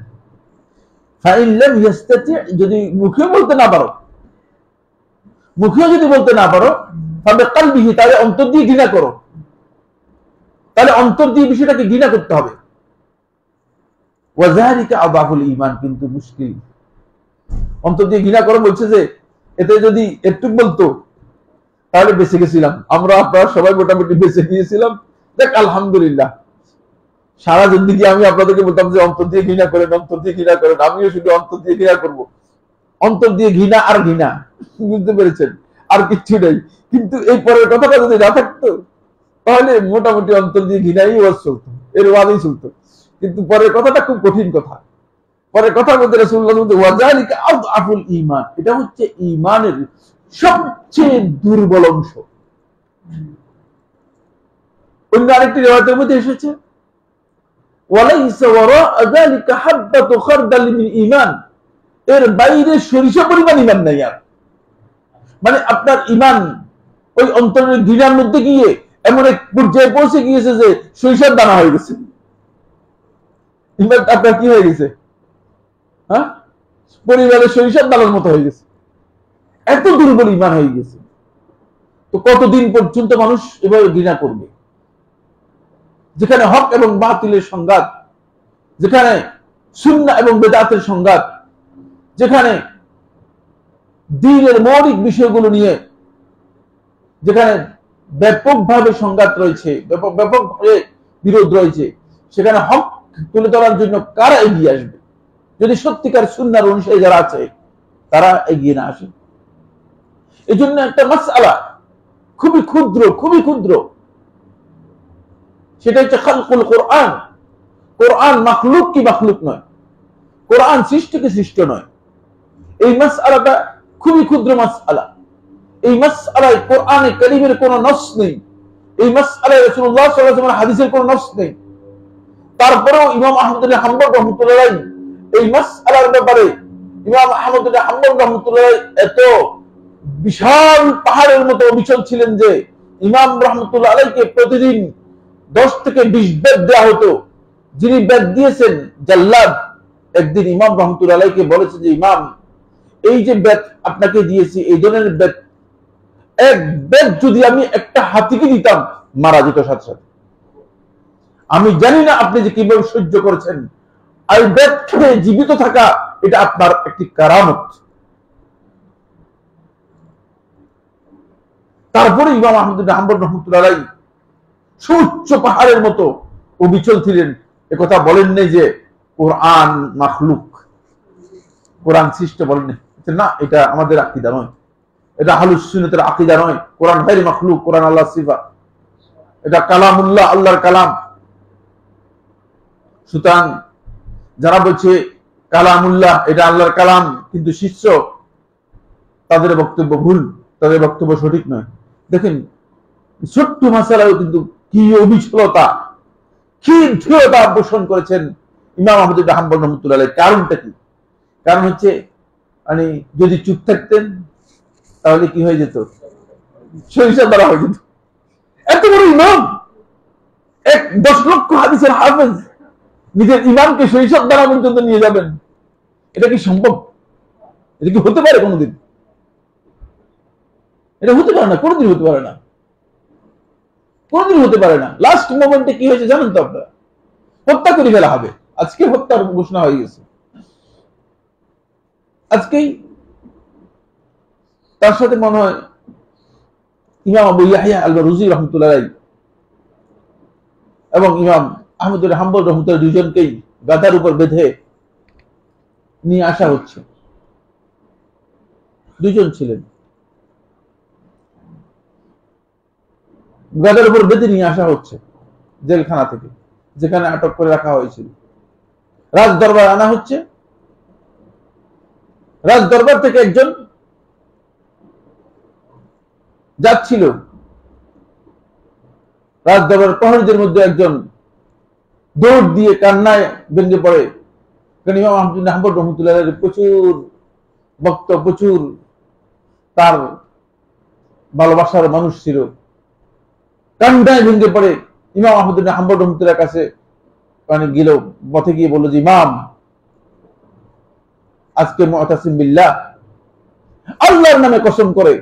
ফাইন লাম ইয়াস্তাতি, যদি মুখে বলতে না পারো, মুখেও যদি বলতে না পারো, তবে কলবিহি, তাহলে অন্তর দিয়ে ঘৃণা করো। তাহলে অন্তর দিয়ে বিষয়টাকে ঘৃণা করতে হবে। ওয়াযালিকা আযাফুল ঈমান, কিন্তু মুশকিল। অন্তর দিয়ে ঘৃণা করো বলছে যে এতে যদি একটু বলতো তাহলে বেঁচে গেছিলাম, আমরা আপনারা সবাই মোটামুটি বেঁচে গিয়েছিলাম, দেখ আলহামদুলিল্লাহ। সারা জিন্দেগি আমি আপনাদেরকে বলতাম যে অন্তর দিয়ে ঘৃণা করেন, অন্তর দিয়ে ঘৃণা করেন, আমিও শুধু অন্তর দিয়ে ঘৃণা করবো, অন্তর দিয়ে ঘৃণা আর ঘৃণা। বুঝতে পেরেছেন? আর কিচ্ছু নেই। কিন্তু এই পরের কথাটা যদি না থাকতো, তাহলে মোটামুটি অন্তর দিয়ে ঘৃণাই ওয়াজ চলতো, এর ওয়াজই চলতো। কিন্তু পরের কথাটা খুব কঠিন কথা। পরের কথা বলতে রাসূলুল্লাহ বলতে ওয়াযালিকা আযআফুল ঈমান, এটা হচ্ছে ঈমানের সবচেয়ে দুর্বল অংশ। অন্য আরেকটি রিওয়ায়াতের মধ্যে এসেছে, ওয়ালাইসা ওয়ারাআ যালিকা হাববাতু খারদাল মিন ঈমান, এর বাইরে সরিষা পরিমাণ ঈমান নাই আর। মানে আপনার ঈমান ওই অন্তরের ঘৃণার মধ্যে গিয়ে এমন এক পর্যায়ে পৌঁছে গিয়েছে যে সরিষার দানা হয়ে গেছে। ঈমান আপনার কি হয়ে গেছে? হ্যাঁ, পরিবারের সরিষার দানার মতো হয়ে গেছে, এত দুর্বল ঈমান হয়ে গেছে। তো কতদিন পর্যন্ত মানুষ এভাবে ঘৃণা করবে? যেখানে হক এবং বাতিলের সংঘাত, যেখানে সুন্নাহ এবং বেদাতের সংঘাত, যেখানে দ্বীনের মৌলিক বিষয়গুলো নিয়ে যেখানে ব্যাপকভাবে সংঘাত রয়েছে, ব্যাপকভাবে বিরোধ রয়েছে, সেখানে হক তুলে ধরার জন্য কারা এগিয়ে আসবে? যদি সত্যিকার সুন্নাহর অনুসারী যারা আছে তারা এগিয়ে না আসে। এই জন্য একটা মাসআলা খুবই ক্ষুদ্র, খুবই ক্ষুদ্র, সেটা হচ্ছে খালকুল কোরআন। কোরআন মাখলুক কি মাখলুক নয়, কোরআন সৃষ্টি কি সৃষ্ট নয়। এই মাসআলাটা খুবই ক্ষুদ্র মাসআলা। এই মাসআলায় কোরআনে কারীমের কোনো নস নেই, এই মাসআলায় রাসূলুল্লাহ সাল্লাল্লাহু আলাইহি ওয়াসাল্লামের হাদিসের কোনো নস নেই। তারপরেও ইমাম আহমদ বিন হাম্বল রাহমাতুল্লাহ আলাইহি এই মাসআলার ব্যাপারে, ইমাম আহমদ বিন হাম্বল রাহমাতুল্লাহ আলাইহি এত বিশাল পাহাড়ের মতো অবিচল ছিলেন যে ইমাম রাহমাতুল্লাহ আলাইহিকে প্রতিদিন 10 থেকে 20 বেদ দেওয়া হতো। যিনি বেদ দিয়েছেন জাল্লাদ, একদিন ইমাম রাহমাতুল্লাহ আলাইহিকে বলেছে যে ইমাম, এই যে বেদ আপনাকে দিয়েছি, এই ধরনের বেদ, এক বেদ যদি আমি একটা হাতিকে দিতাম মারা যেত সাথে সাথে। আমি জানি না আপনি যে কিভাবে সহ্য করেছেন, আর বেদ খেয়ে জীবিত থাকা এটা আপনার একটি কারামত। তারপরে ইমাম আহমদ বিন হাম্বল রাহমাতুল্লাহ আলাইহি সুউচ্চ পাহাড়ের মতো অবিচল ছিলেন, একথা বলেন নাই যে কোরআন মাখলুক, কোরআন সৃষ্ট বলেন না, এটা আমাদের আকীদা নয়, এটা আহলুস সুন্নাতের আকীদা নয়। কোরআন গায়র মাখলুক, কোরআন আল্লাহর সিফাত, এটা কালামুল্লাহ, আল্লাহর কালাম। সুতরাং যারা বলছে কালামুল্লাহ এটা আল্লাহর কালাম কিন্তু শিষ্য, তাদের বক্তব্য ভুল, তাদের বক্তব্য সঠিক নয়। দেখেন ছোট্ট মাসালাও কিন্তু কি অবিচলতা, কি দৃঢ়তা পোষণ করেছেন ইমাম আহমদ ইবনে হাম্বল রাহমাতুল্লাহ আলাইহি। কারণটা কি? কারণ হচ্ছে মানে যদি চুপ থাকতেন তাহলে কি হয়ে যেত? সরিষা দ্বারা হয়ে যেত। এত বড় ইমাম, 10 লক্ষ হাদিসের হাফেজ, নিজের ইমামকে সরিষার দ্বারা পর্যন্ত নিয়ে যাবেন, এটা কি সম্ভব? এটা কি হতে পারে কোনোদিন? এটা হতে পারে না, কোনোদিন হতে পারে না, কোনোদিন হতে পারে না। লাস্ট মোমেন্টে কি হয়েছে জানেন তো আপনারা? হত্যা করে ফেলা হবে। আজকে হত্যার ঘোষণা হয়ে গেছে, আজকেই। তার সাথে মনে হয় ইমাম আবু ইয়াহইয়া আল-বারুজি রাহমাতুল্লাহ আলাইহি এবং ইমাম আহমদ ইবনে হাম্বল রাহমাতুল্লাহ দুজনকেই গাধার উপর বেঁধে নিয়ে আসা হচ্ছে। দুজন ছিলেন, গাধার উপর বেঁধে নিয়ে আসা হচ্ছে জেলখানা থেকে, যেখানে আটক করে রাখা হয়েছিল। রাজ দরবার আনা হচ্ছে। রাজ দরবার থেকে একজন যাচ্ছিল, রাজ দরবার প্রহরীদের মধ্যে একজন দৌড় দিয়ে কান্নায় ভেঙে পড়ে। ইমাম আহমদ ইবনে হাম্বল রাহমাতুল্লাহ আলাইহি প্রচুর ভক্ত, প্রচুর তার ভালোবাসার মানুষ ছিল। কান্নায় ভেঙে পড়ে ইমাম আহমদ ইবনে হাম্বল রাহমাতুল্লাহর কাছে মানে গেল, পথে গিয়ে বলল যে ইমাম, আজকে মুতাসিম বিল্লাহ, আল্লাহর নামে কসম করে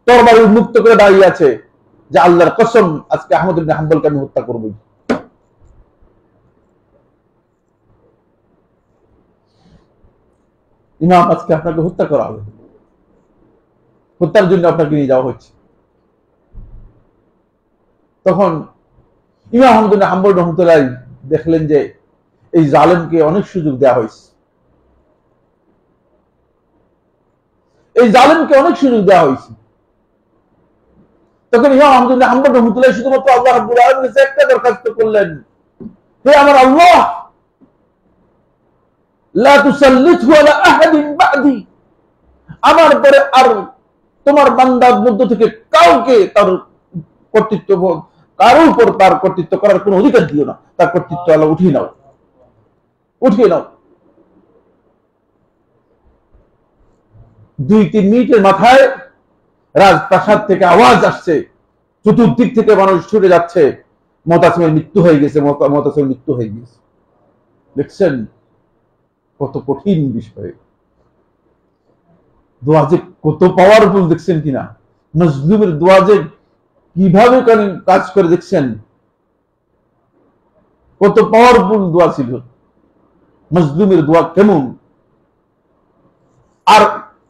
তরবারি উন্মুক্ত করে দাঁড়িয়ে আছে যে আল্লাহর কসম আজকে আহমদ ইবনে হাম্বলকে আমি হত্যা করব। ইমাম, আজকে আপনাকে হত্যা করা হবে, হত্যার জন্য আপনাকে নিয়ে যাওয়া হচ্ছে। তখন ইমাম আহমদ ইবনে হাম্বল রাহমাতুল্লাহ আলাইহি দেখলেন যে এই জালেমকে অনেক সুযোগ দেওয়া হয়েছে, এই জালেমকে অনেক সুযোগ দেওয়া হয়েছে। তখন ইমাম আহমদ ইবনে হাম্বল রাহমাতুল্লাহ আলাইহি শুধুমাত্র আল্লাহ রাব্বুল আলামিনের কাছে একটা দরখাস্ত করলেন, হে আমার আল্লাহ, লা তুসাল্লিতহু আলা আহাদিন বা'দি, আমার পরে আর তোমার বান্দার মধ্য থেকে কাউকে তার কর্তৃত্ব, কারোর উপর তার কর্তৃত্ব করার কোনো অধিকার দিও না। তার কর্তৃত্ব আল্লাহ উঠিয়ে নাও, উঠিয়ে নাও। 2-3 মিনিটের মাথায় রাজপ্রাসাদ থেকে আওয়াজ আসছে, চতুর্দিক থেকে মানুষ ছুটে যাচ্ছে, মুতাসিমের মৃত্যু হয়ে গেছে, মুতাসিমের মৃত্যু হয়ে গেছে। দেখছেন কত কঠিন বিষয়, দোয়া যে কত পাওয়ারফুল, দেখছেন কিনা? মজলুমের দোয়া যে কিভাবে কাজ করে, দেখছেন কত পাওয়ারফুল দোয়া ছিল। মজলুমের দোয়া কেমন, আর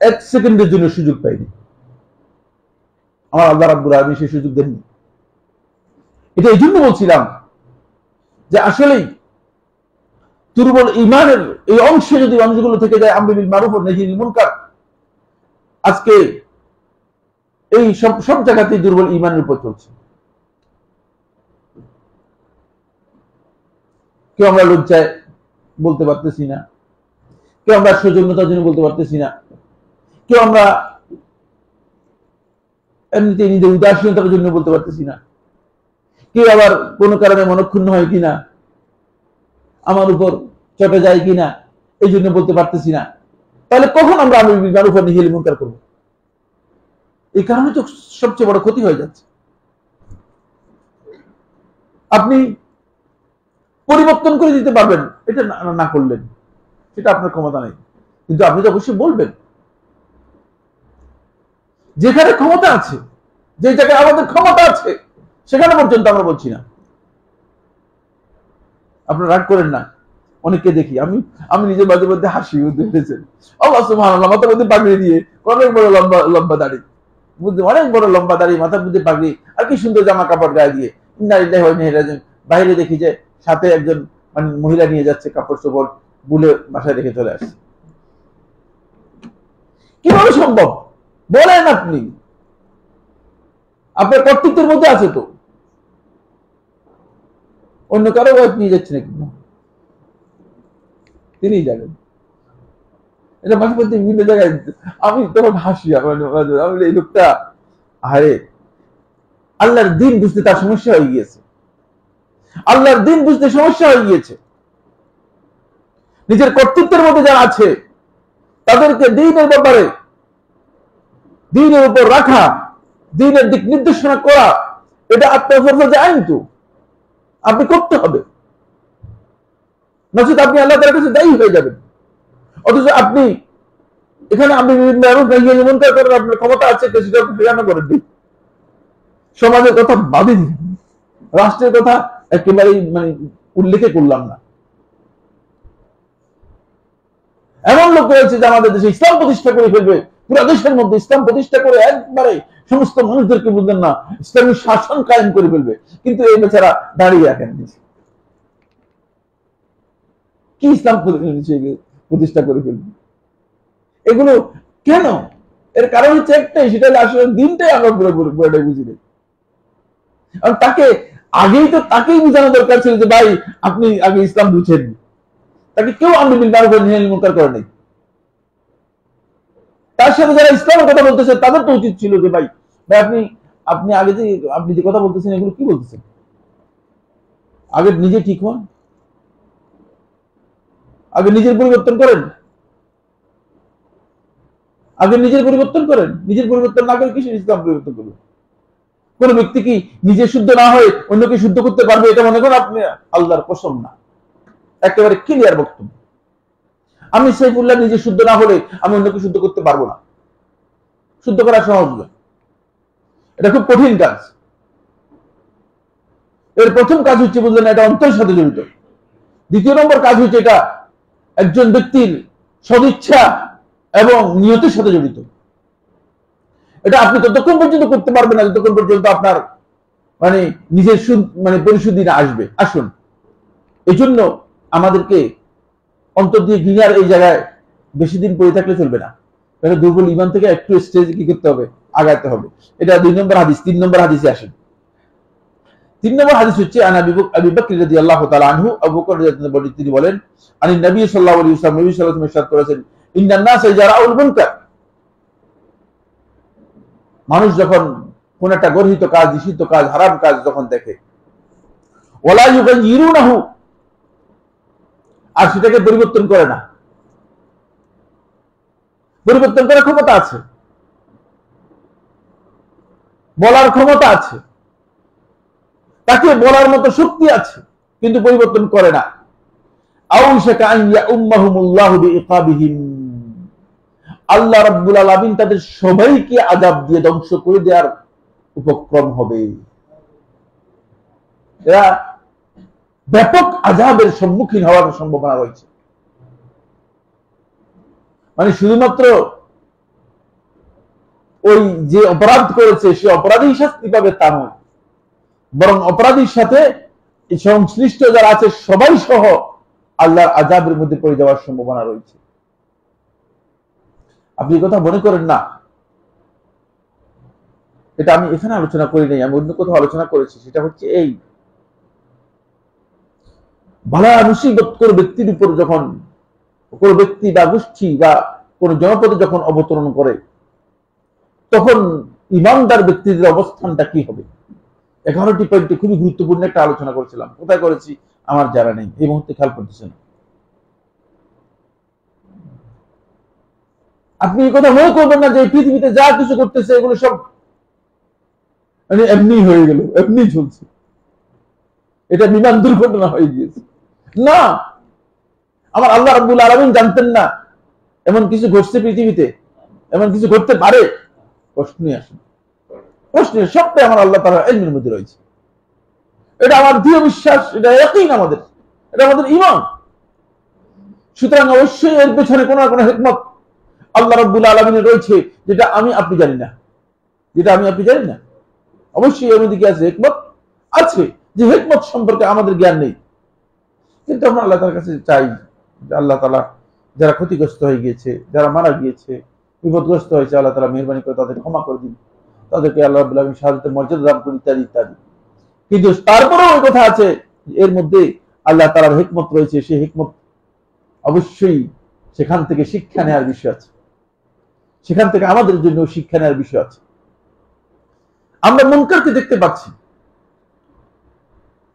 1 সেকেন্ডের জন্য সুযোগ পাইনি। আমার আল্লাহ রাব্বুল আলামিন সেই সুযোগ দেননি। এটা এই জন্য বলছিলাম যে আসলেই দুর্বল ঈমানের এই অংশে যদি অংশগুলো থেকে যায়, আমরুল বিল মারুফ ওয়া নাহয়ুল মুনকার, আজকে এই সব জায়গাতেই দুর্বল ঈমানের উপর চলছে। কেউ আমরা লজ্জায় বলতে পারতেছি না, কেউ আমরা সৌজন্যতার জন্য বলতে পারতেছি না, কেউ আমরা এমনিতে নিজের উদাসীনতার জন্য বলতে পারতেছি না, কেউ আবার কোনো কারণে মনক্ষুণ্ণ হয় কিনা, আমার উপর চটে যায় কিনা, এই জন্য বলতে পারতেছি না। তাহলে কখন আমরা আমরুল বিল মারুফ ওয়া নাহয়ুল মুনকার করব? এই কারণে তো সবচেয়ে বড় ক্ষতি হয়ে যাচ্ছে। আপনি পরিবর্তন করে দিতে পারবেন, এটা না করলেন, সেটা আপনার ক্ষমতা নেই, কিন্তু আপনি তো অবশ্যই বলবেন। যেখানে ক্ষমতা আছে, যে জায়গায় আমাদের ক্ষমতা আছে, সেখানে পর্যন্ত আমরা বলছি না। আপনারা রাগ করেন না, অনেককে দেখি, আমি নিজের মাঝে মধ্যে হাসি, দেখেছেন আল্লাহ সুবহানাল্লাহ, মাথার মধ্যে পাগড়ি দিয়ে, অনেক বড় লম্বা দাড়ি, অনেক বড় লম্বা দাড়ি, মাথার মধ্যে পাগড়ি, আর কি সুন্দর জামা কাপড় গায়ে দিয়ে, ইন্না লিল্লাহি ওয়া ইন্না ইলাইহি রাজিউন। বাইরে দেখি যে সাথে একজন মানে মহিলা নিয়ে যাচ্ছে, কাপড় চোপড় বুলে বাসায় রেখে চলে আসছে। কিভাবে সম্ভব? বলেন আপনি, আপনার কর্তৃত্বের মধ্যে আছে তো। অন্য কারো ওয়াইফ নিয়ে যাচ্ছে নাকি? তিনি জানেন। এটা মাঝে মধ্যে বিভিন্ন জায়গায় আমি তখন হাসি, আমি এই লোকটা আরে আল্লাহর দিন বুঝতে তার সমস্যা হয়ে গিয়েছে, আল্লাহর দিন বুঝতে সমস্যা হয়ে গিয়েছে। নিজের কর্তৃত্বের মধ্যে যারা আছে তাদেরকে দ্বীনের ব্যাপারে, দ্বীনের উপর রাখা, দ্বীনের দিক নির্দেশনা করা, এটা আপনার ফরজ আইন, তো আপনি করতে হবে, নচেত আপনি আল্লাহ তাআলার কাছে দায়ী হয়ে যাবেন। অথচ আপনি এখানে আপনি মুনকার করার আপনার ক্ষমতা আছে, সেটা ফিরানো করে দিন। সমাজের কথা বাদই দিন, রাষ্ট্রের কথা একেবারেই উল্লেখে করলাম না। এমন লোক রয়েছে যে আমাদের দেশে ইসলাম প্রতিষ্ঠা করে ফেলবে, পুরো দেশের মধ্যে ইসলাম প্রতিষ্ঠা করে একবারে সমস্ত মানুষদেরকে বুঝলেন না ইসলামী শাসন কায়েম করে ফেলবে, কিন্তু এই বেচারা দাঁড়িয়ে রাখেন কি ইসলাম প্রতিষ্ঠা করে ফেলবে। এগুলো কেন? এর কারণ হচ্ছে একটাই, সেটা আসলে দিনটাই আমরা পুরোপুরি বুঝি নেই। তাকে আগেই তো তাকেই বোঝানো দরকার ছিল যে ভাই আপনি আগে ইসলাম বুঝেন। তাকে কেউ আমর বিল মারুফ ওয়া নাহি আনিল মুনকার করে নাই। তার সাথে যারা ইসলামের কথা বলতেছে তাদের তো উচিত ছিল যে ভাই ভাই আপনি আগে যে আপনি যে কথা বলতেছেন এগুলো কি বলতেছেন, আগে নিজে ঠিক হন, আগে নিজের পরিবর্তন করেন, আগে নিজের পরিবর্তন করেন। নিজের পরিবর্তন না করে কিসের ইসলাম পরিবর্তন করবেন? কোন ব্যক্তি কি নিজে শুদ্ধ না হয়ে অন্যকে শুদ্ধ করতে পারবে এটা মনে করেন আপনি? আল্লাহর কসম না, একেবারে ক্লিয়ার বক্তব্য। আমি সাইফুল্লাহ নিজে শুদ্ধ না হলে আমি অন্যকে শুদ্ধ করতে পারবো না। শুদ্ধ করা সহজ নয়, এটা খুব কঠিন কাজ। এর প্রথম কাজ হচ্ছে বুঝলেন এটা অন্তরের সাথে জড়িত। দ্বিতীয় নম্বর কাজ হচ্ছে এটা একজন ব্যক্তির সদিচ্ছা এবং নিয়তের সাথে জড়িত। এটা আপনি ততক্ষণ পর্যন্ত করতে পারবেন না যতক্ষণ পর্যন্ত আপনার নিজের পরিশুদ্ধি না আসবে। আসুন, এই জন্য আমাদেরকে অন্তর দিয়ে ঘৃণার এই জায়গায় বেশি দিন পড়ে থাকলে চলবে না। দুর্বল ঈমান থেকে একটু স্টেজে কি করতে হবে? আগাতে হবে। এটা 2 নম্বর হাদিস। 3 নম্বর হাদিসে আসেন। 3 নম্বর হাদিস হচ্ছে আন আবি বকর রাদিয়াল্লাহু তাআলা আনহু, আবু বকর রাদিয়াল্লাহু তাআলা তিনি বলেন আনি নবী সাল্লাল্লাহু আলাইহি ওয়াসাল্লাম, নবী সাল্লাল্লাহু আলাইহি ওয়াসাল্লাম ইরশাদ করেছেন ইন্নান নাস ইযা রাউল মুনকার, মানুষ যখন কোন একটা গর্হিত কাজ, নিষিদ্ধ কাজ, হারাম কাজ যখন দেখে, ওয়ালা ইউগাইয়িরুনাহু, আর সেটাকে পরিবর্তন করে না। পরিবর্তন করার ক্ষমতা আছে, বলার ক্ষমতা আছে, তাকে বলার মতো শক্তি আছে, কিন্তু পরিবর্তন করে না। আউশাকা আন ইয়াউম্মাহুমুল্লাহু বিইকাবিহিম, আল্লাহ রাব্বুল আলামিন তাদের সবাইকে আযাব দিয়ে ধ্বংস করে দেওয়ার উপক্রম হবে। এরা ব্যাপক আযাবের সম্মুখীন হওয়ার সম্ভাবনা রয়েছে। শুধুমাত্র ওই যে অপরাধ করেছে সে অপরাধী শাস্তি পাবে তা নয়, বরং অপরাধীর সাথে সংশ্লিষ্ট যারা আছে সবাই সহ আল্লাহর আযাবের মধ্যে পড়ে যাওয়ার সম্ভাবনা রয়েছে। আপনি কথা মনে করেন না এটা আমি এখানে আলোচনা করি নাই, আমি অন্য কোথাও আলোচনা করেছি। সেটা হচ্ছে এই বালা মুসিবত কোন ব্যক্তির উপর যখন কোন ব্যক্তি বা গোষ্ঠী বা কোন জনপদে যখন অবতরণ করে, তখন ইমানদার ব্যক্তিদের অবস্থানটা কি হবে। 11টি পয়েন্টে খুবই গুরুত্বপূর্ণ একটা আলোচনা করেছিলাম। কোথায় করেছি আমার জানা নেই, এই মুহূর্তে খেয়াল করতেছে না। আপনি এই কথা মনে করবেন না যে পৃথিবীতে যা কিছু করতেছে এগুলো সব এমনি হয়ে গেল, এমনি চলছে, এটা বিমান দুর্ঘটনা হয়ে গিয়েছে। না, আমার আল্লাহ রাব্বুল আলামিন জানতেন না এমন কিছু ঘটছে পৃথিবীতে, এমন কিছু ঘটতে পারে? প্রশ্নই আসে, প্রশ্নের সবটাই আমার আল্লাহ তাআলার ইলমের মধ্যে রয়েছে। এটা আমার দৃঢ় বিশ্বাস, এটা ইয়াকিন আমাদের, এটা আমাদের ঈমান। সুতরাং অবশ্যই এর পেছনে কোনো না কোনো হিকমত আল্লাহ রাব্বুল আলামিনের রয়েছে, যেটা আমি আপনি জানি না, যেটা আমি আপনি জানি না। অবশ্যই এর মধ্যে কি আছে? হিকমত আছে, যে হিকমত সম্পর্কে আমাদের জ্ঞান নেই। কিন্তু আমরা আল্লাহ তাআলার কাছে চাই যে আল্লাহ তাআলা যারা ক্ষতিগ্রস্ত হয়ে গিয়েছে, যারা মারা গিয়েছে, বিপদগ্রস্ত হয়েছে, আল্লাহ তাআলা মেহেরবানি করে তাদের ক্ষমা করে দিন, তাদেরকে আল্লাহ রাব্বুল আলামিন শাহাদাতের মর্যাদা দান করুন, ইত্যাদি ইত্যাদি। কিন্তু তারপরেও ওই কথা আছে, এর মধ্যে আল্লাহ তাআলার হিকমত রয়েছে, সেই হিকমত অবশ্যই সেখান থেকে শিক্ষা নেওয়ার বিষয় আছে, সেখান থেকে আমাদের জন্য শিক্ষা নেওয়ার বিষয় আছে। আমরা মুনকারকে দেখতে পাচ্ছি,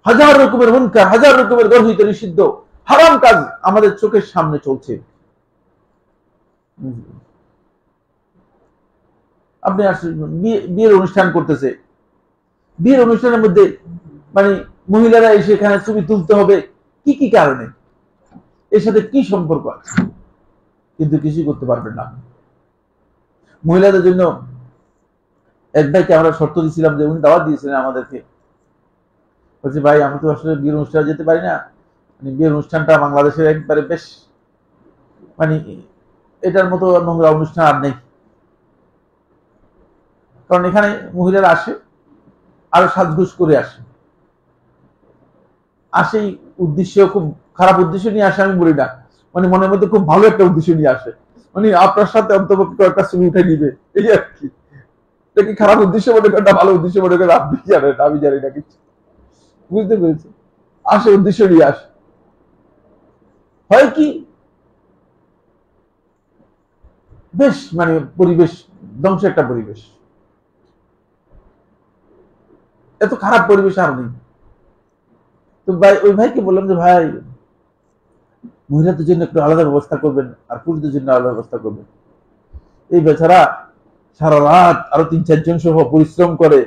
হাজার রকমের মুনকার, হাজার রকমের গর্হিত নিষিদ্ধ হারাম কাজ আমাদের চোখের সামনে চলছে। আপনি বিয়ের অনুষ্ঠান করতেছে, বিয়ের অনুষ্ঠানের মধ্যে মানে মহিলারা এসে এখানে ছবি তুলতে হবে, কি কি কারণে, এর সাথে কি সম্পর্ক আছে, কিন্তু কিছু করতে পারবেন না। মহিলাদের জন্য এক ভাইকে আমরা শর্ত দিয়েছিলাম, যে উনি দাওয়াত দিয়েছিলেন আমাদেরকে, বলছে ভাই আমি তো আসলে বিয়ের অনুষ্ঠানে যেতে পারি না, মানে বিয়ের অনুষ্ঠানটা বাংলাদেশের একবারে বেশ মানে এটার মতো নোংরা অনুষ্ঠান আর নেই, কারণ এখানে মহিলারা আসে আরো সাজগোজ করে আসে, আসেই উদ্দেশ্য খুব খারাপ উদ্দেশ্য নিয়ে আসে, আমি বলি না, মানে মনের মধ্যে খুব ভালো একটা উদ্দেশ্য নিয়ে আসে, মানে আপনার সাথে অন্তর্ভুক্ত একটা ছবি উঠে নিবে, এই আর কি। এটা কি খারাপ উদ্দেশ্য মনে করেন না ভালো উদ্দেশ্য মনে করেন আপনি জানেন, আমি জানি না কিছু, বুঝতে পেরেছি। আসে উদ্দেশ্য নিয়ে আসে, হয় কি বেশ মানে পরিবেশ ধ্বংস একটা পরিবেশ, এত খারাপ পরিবেশ আর নেই। তো ভাই ওই ভাইকে বললাম যে ভাই মহিলাদের জন্য একটু আলাদা ব্যবস্থা করবেন আর পুরুষদের জন্য আলাদা ব্যবস্থা করবেন। এই বেচারা সারা রাত আরো ৩-৪ জন সহ পরিশ্রম করে,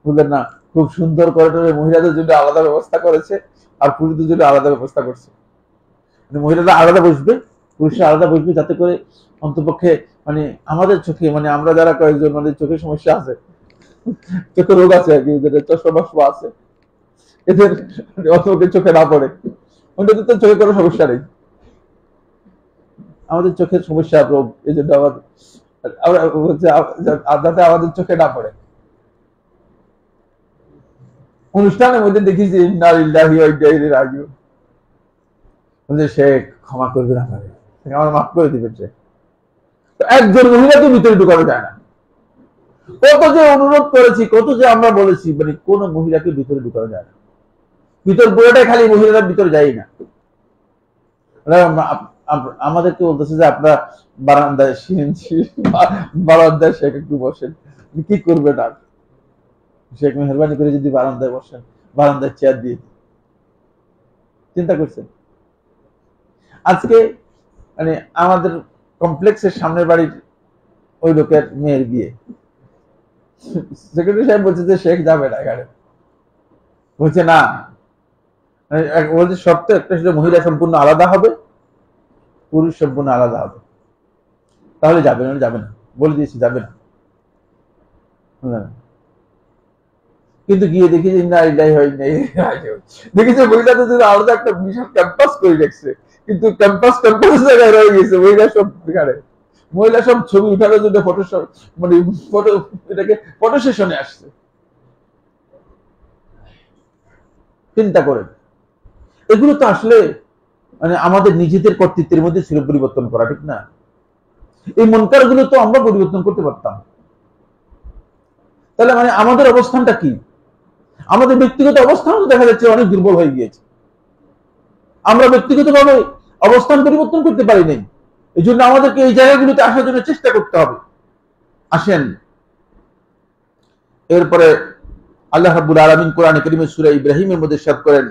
বললেন না খুব সুন্দর করে মহিলাদের জন্য আলাদা ব্যবস্থা করেছে আর পুরুষদের জন্য আলাদা ব্যবস্থা করছে। মানে মহিলারা আলাদা বসবে, পুরুষরা আলাদা বসবে, যাতে করে অন্তপক্ষে মানে আমাদের চোখে, মানে আমরা যারা কয়েকজন মানে চোখের সমস্যা আছে, চোখের রোগ আছে আর কি, চশমা আছে, এদের অন্তপক্ষে চোখে না পড়ে। অন্যদের তো চোখে কোনো সমস্যা নেই, আমাদের চোখের সমস্যা রোগ, এই জন্য যাতে আমাদের চোখে না পড়ে। অনুষ্ঠানের মধ্যে দেখেছি ইন্না লিল্লাহি ওয়া ইন্না ইলাইহি রাজিউন, সে ক্ষমা করবে না, আমার মাফ করে দিবেন। সে একজন মহিলাকে ভিতরে ঢুকানো যায় না, কত যে অনুরোধ করেছি, কত যে আমরা বলেছি, মানে কোন মহিলাকে ভিতরে ঢুকানো যায় না, ভিতর পুরোটাই খালি মহিলারা ভিতরে যায় না। আমাদেরকে বলতেছে যে আপনারা বারান্দায় শেখ একটু বসেন, কি করবেন আর, শেখ মেহরবানি করে যদি বারান্দায় বসেন, বারান্দায় চেয়ার দিয়ে, চিন্তা করছেন। আজকে মানে আমাদের কমপ্লেক্সের সামনের বাড়ির ওই লোকের মেয়ের বিয়ে, সেক্রেটারি সাহেব বলছে যে শেখ যাবে না এখানে, বলছে না, বলছে শর্ত একটা, সেটা মহিলা সম্পূর্ণ আলাদা হবে, পুরুষ সম্পূর্ণ আলাদা হবে, তাহলে যাবে না, যাবে না, বলে দিয়েছি যাবে না। কিন্তু গিয়ে দেখি যে দেখি যে মহিলাদের জন্য আলাদা একটা বিশাল ক্যাম্পাস করে রেখেছে, কিন্তু ক্যাম্পাস জায়গায় রয়ে গেছে, মহিলা সব এখানে, মহিলা সব ছবি উঠানোর জন্য ফটো মানে এটাকে ফটো সেশনে আসছে। চিন্তা করেন, এগুলো তো আসলে মানে আমাদের নিজেদের কর্তৃত্বের মধ্যে ছিল পরিবর্তন করা, ঠিক না? এই মনকার গুলো তো আমরা পরিবর্তন করতে পারতাম। তাহলে মানে আমাদের অবস্থানটা কি? আমাদের ব্যক্তিগত অবস্থানও দেখা যাচ্ছে অনেক দুর্বল হয়ে গিয়েছে, আমরা ব্যক্তিগতভাবে অবস্থান পরিবর্তন করতে পারি নাই। এই জন্য আমাদেরকে এই জায়গাগুলোতে আসার জন্য চেষ্টা করতে হবে। আসেন, এরপরে আল্লাহ রাব্বুল আলামিন কোরআনে কারীমের সূরা ইব্রাহিমের মধ্যে ইরশাদ করেন,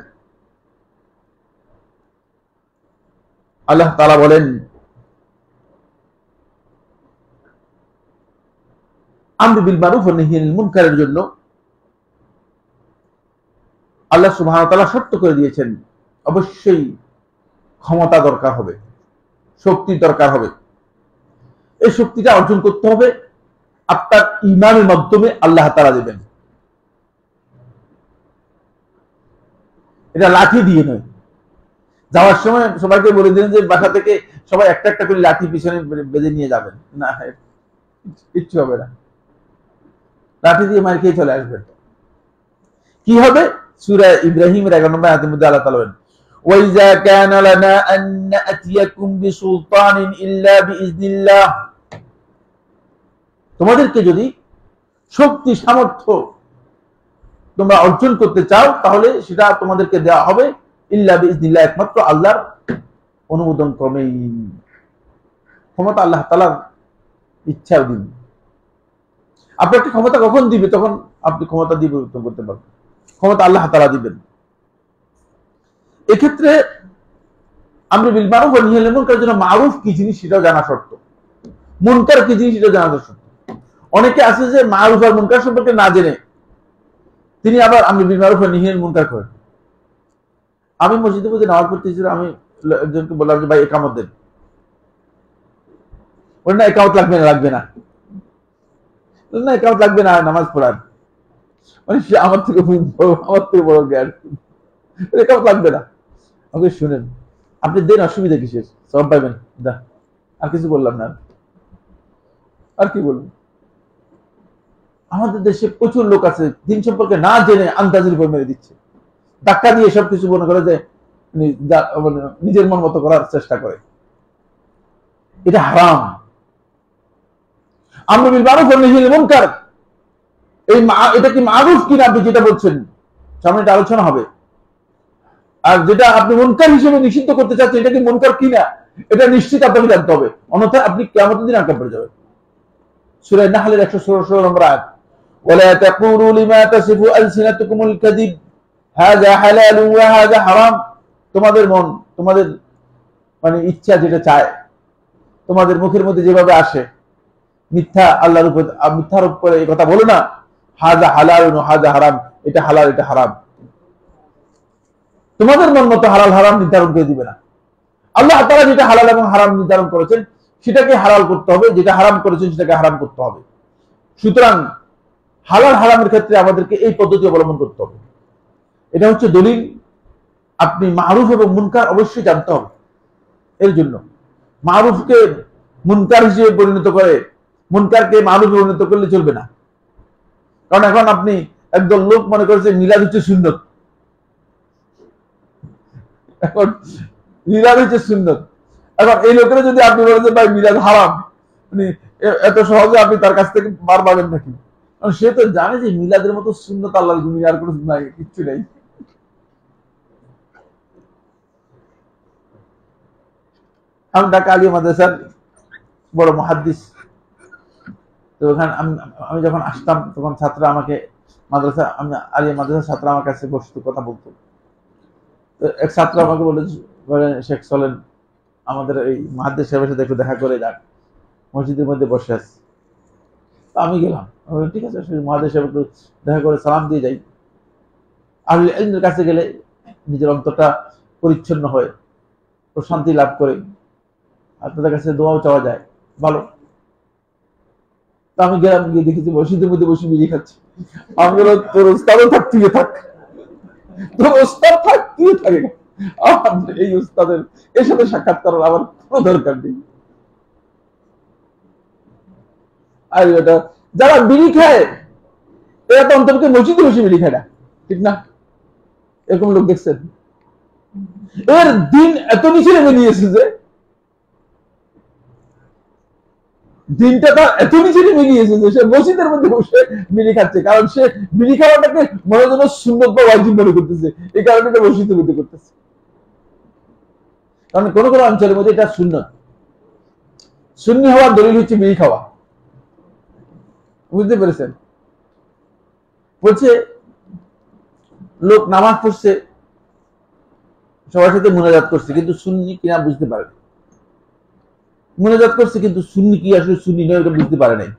আল্লাহ তাআলা বলেন, আমর বিল মারুফ ওয়া নাহই আনিল মুনকারের জন্য আল্লাহ সুবহানাহু ওয়া তাআলা শর্ত করে দিয়েছেন, অবশ্যই ক্ষমতা দরকার হবে, শক্তি দরকার হবে। এই শক্তিটা অর্জন করতে হবে আপনার ঈমানের মাধ্যমে, আল্লাহ তাআলা দেবেন। এটা লাঠি দিয়ে নয়। যাওয়ার সময় সবাইকে বলে দিলেন যে বাসা থেকে সবাই একটা একটা করে লাঠি পিছনে বেঁধে নিয়ে যাবেন, না কিচ্ছু হবে না, লাঠি দিয়ে মার খেয়ে চলে আসবেন। কি হবে? সূরা ইব্রাহিমের 11 নম্বর আয়াতের মধ্যে আল্লাহ তাআলা বলেন, ওয়াইজা কানা লানা আন না'তিয়াকুম বিসুলতানিন ইল্লা বিইজনিল্লাহ, তোমাদেরকে যদি শক্তি সামর্থ্য তোমরা অর্জন করতে চাও তাহলে সেটা তোমাদেরকে দেওয়া হবে ইল্লা বিইজনিল্লাহ, একমাত্র আল্লাহর অনুমোদন ক্রমেই। ক্ষমতা আল্লাহ তাআলার ইচ্ছার দিন। আপনাকে ক্ষমতা কখন দিবে? তখন আপনি ক্ষমতা দিয়ে পরিবর্তন করতে পারবেন। ক্ষমতা আল্লাহ তাআলা দিবেন। এক্ষেত্রে আমরু বিল মারুফ ওয়া নাহয়ুল মুনকারের জন্য মারুফ কি জিনিস সেটাও জানা শর্ত, মুনকার কি জিনিস সেটাও জানা শর্ত। অনেকে আছে যে মারুফ আর মুনকার সম্পর্কে না জেনে তিনি আবার আমরু বিল মারুফ ওয়া নাহয়ুল মুনকার করেন। আমি মসজিদে মধ্যে নামাজ পড়তেছিলাম, আমি একজনকে বললাম যে ভাই একামত দেন। বলে না একামত লাগবে না, লাগবে না, না একামত লাগবে না নামাজ পড়ার। মানে সে আমার থেকে বড় জ্ঞান, একামত লাগবে না। আমাকে শুনেন, আপনি দেন, অসুবিধা কিসের? সব পাইবেন, দা। আর কিছু বললাম না, আর কি বলবো। আমাদের দেশে প্রচুর লোক আছে দিন সম্পর্কে না জেনে আন্দাজের উপর মেরে দিচ্ছে, ধাক্কা দিয়ে সবকিছু মনে করে যে নিজের মন মতো করার চেষ্টা করে। এটা হারাম। আমরু বিল মারুফ ওয়া নাহয়ুল মুনকার, এটা কি মারুফ কিনা আপনি যেটা বলছেন সামনে এটা আলোচনা হবে। আর যেটা আপনি মুনকার হিসেবে নিষিদ্ধ করতে চাচ্ছেন এটা কি মুনকার কিনা এটা নিশ্চিত আপনাকে জানতে হবে, অন্যথায় আপনি কিয়ামতের দিন আটকা পড়ে যাবেন। সূরা নাহলের 116 নম্বর আয়াত, ওয়ালা তাকুলু লিমা তাসিফু আলসিনাতুকুমুল কাযিব হাযা হালালু ওয়া হাযা হারাম। তোমাদের মন, তোমাদের মানে ইচ্ছা যেটা চায়, তোমাদের মুখের মধ্যে যেভাবে আসে মিথ্যা আল্লাহর উপর, মিথ্যার উপরে এই কথা বলো না, হাযা হালালু ওয়া হাযা হারাম, এটা হালাল এটা হারাম। তোমাদের মন মতো হালাল হারাম নির্ধারণ করে দিবে না। আল্লাহ তাআলা যেটা হালাল এবং হারাম নির্ধারণ করেছেন সেটাকে হালাল করতে হবে, যেটা হারাম করেছেন সেটাকে হারাম করতে হবে। সুতরাং হালাল হারামের ক্ষেত্রে আমাদেরকে এই পদ্ধতি অবলম্বন করতে হবে। এটা হচ্ছে দলিল। আপনি মারুফ এবং মুনকার অবশ্যই জানতে হবে। এর জন্য মারুফকে মুনকার হিসেবে পরিণত করে মুনকারকে মারুফে পরিণত করলে চলবে না। কারণ এখন আপনি একদল লোক মনে করছে মিলাদ হচ্ছে সুন্নত। এখন মিলাদ হচ্ছে সুন্নত। এখন এই লোকেরা যদি আপনি বলেন যে ভাই মিলাদ হারাম, মানে এত সহজে আপনি তার কাছ থেকে মার পাবেন নাকি? কারণ সে তো জানে যে মিলাদের মতো সুন্নত আল্লাহর দুনিয়ার আর কোনো নাই, কিচ্ছু নেই। আমি ঢাকা আলিয়া মাদ্রাসার বড় মুহাদ্দিস, তো ওখানে আমি যখন আসতাম তখন ছাত্ররা আমাকে মাদ্রাসা, আমি আলিয়া মাদ্রাসার ছাত্ররা আমার কাছে বসতো, কথা বলতো। তো এক ছাত্র আমাকে বলে শেখ চলেন আমাদের এই মুহাদ্দিস সাহেবের সাথে একটু দেখা করে যান, মসজিদের মধ্যে বসে আছে। তো আমি গেলাম, ঠিক আছে মুহাদ্দিস সাহেব একটু দেখা করে সালাম দিয়ে যাই। আহলে ইলমের কাছে গেলে নিজের অন্তরটা পরিচ্ছন্ন হয়, প্রশান্তি লাভ করে, আর তাদের কাছে দোয়াও চাওয়া যায়, ভালো। তো আমি গেলাম, গিয়ে দেখেছি মসজিদের মধ্যে বসে বিড়ি খাচ্ছি। আমি বললাম তোর ওস্তাদও থাক, তুই থাক, তোর ওস্তাদ থাক, তুই থাকে, এই ওস্তাদের এর সাথে সাক্ষাৎ করার আমার কোনো দরকার নেই। আর এটা যারা বিড়ি খায় এরা তো অন্তরকে মসজিদে বসে বিড়ি খায় না, ঠিক না? এরকম লোক দেখছেন? এর দিন এত নিচে নেমে নিয়েছে যে দিনটা তার এত নিচে নেমে গিয়েছে যে সে মসজিদের মধ্যে বসে বিড়ি খাচ্ছে, কারণ সে বিড়ি খাওয়াটাকে মনে যেন সুন্নত বা ওয়াজিব মনে করতেছে, এই কারণে এটা মসজিদের মধ্যে করতেছে। কারণ কোন কোন অঞ্চলের মধ্যে এটা সুন্নত। সুন্নি হওয়ার দলিল হচ্ছে বিড়ি খাওয়া, বুঝতে পেরেছেন? বলছে লোক নামাজ পড়ছে, সবার সাথে মুনাজাত করছে, কিন্তু সুন্নি কিনা বুঝতে পারে না। মুনাজাত করছে কিন্তু সুন্নি কি আসলে সুন্নি নয় এটা বুঝতে পারে নাই।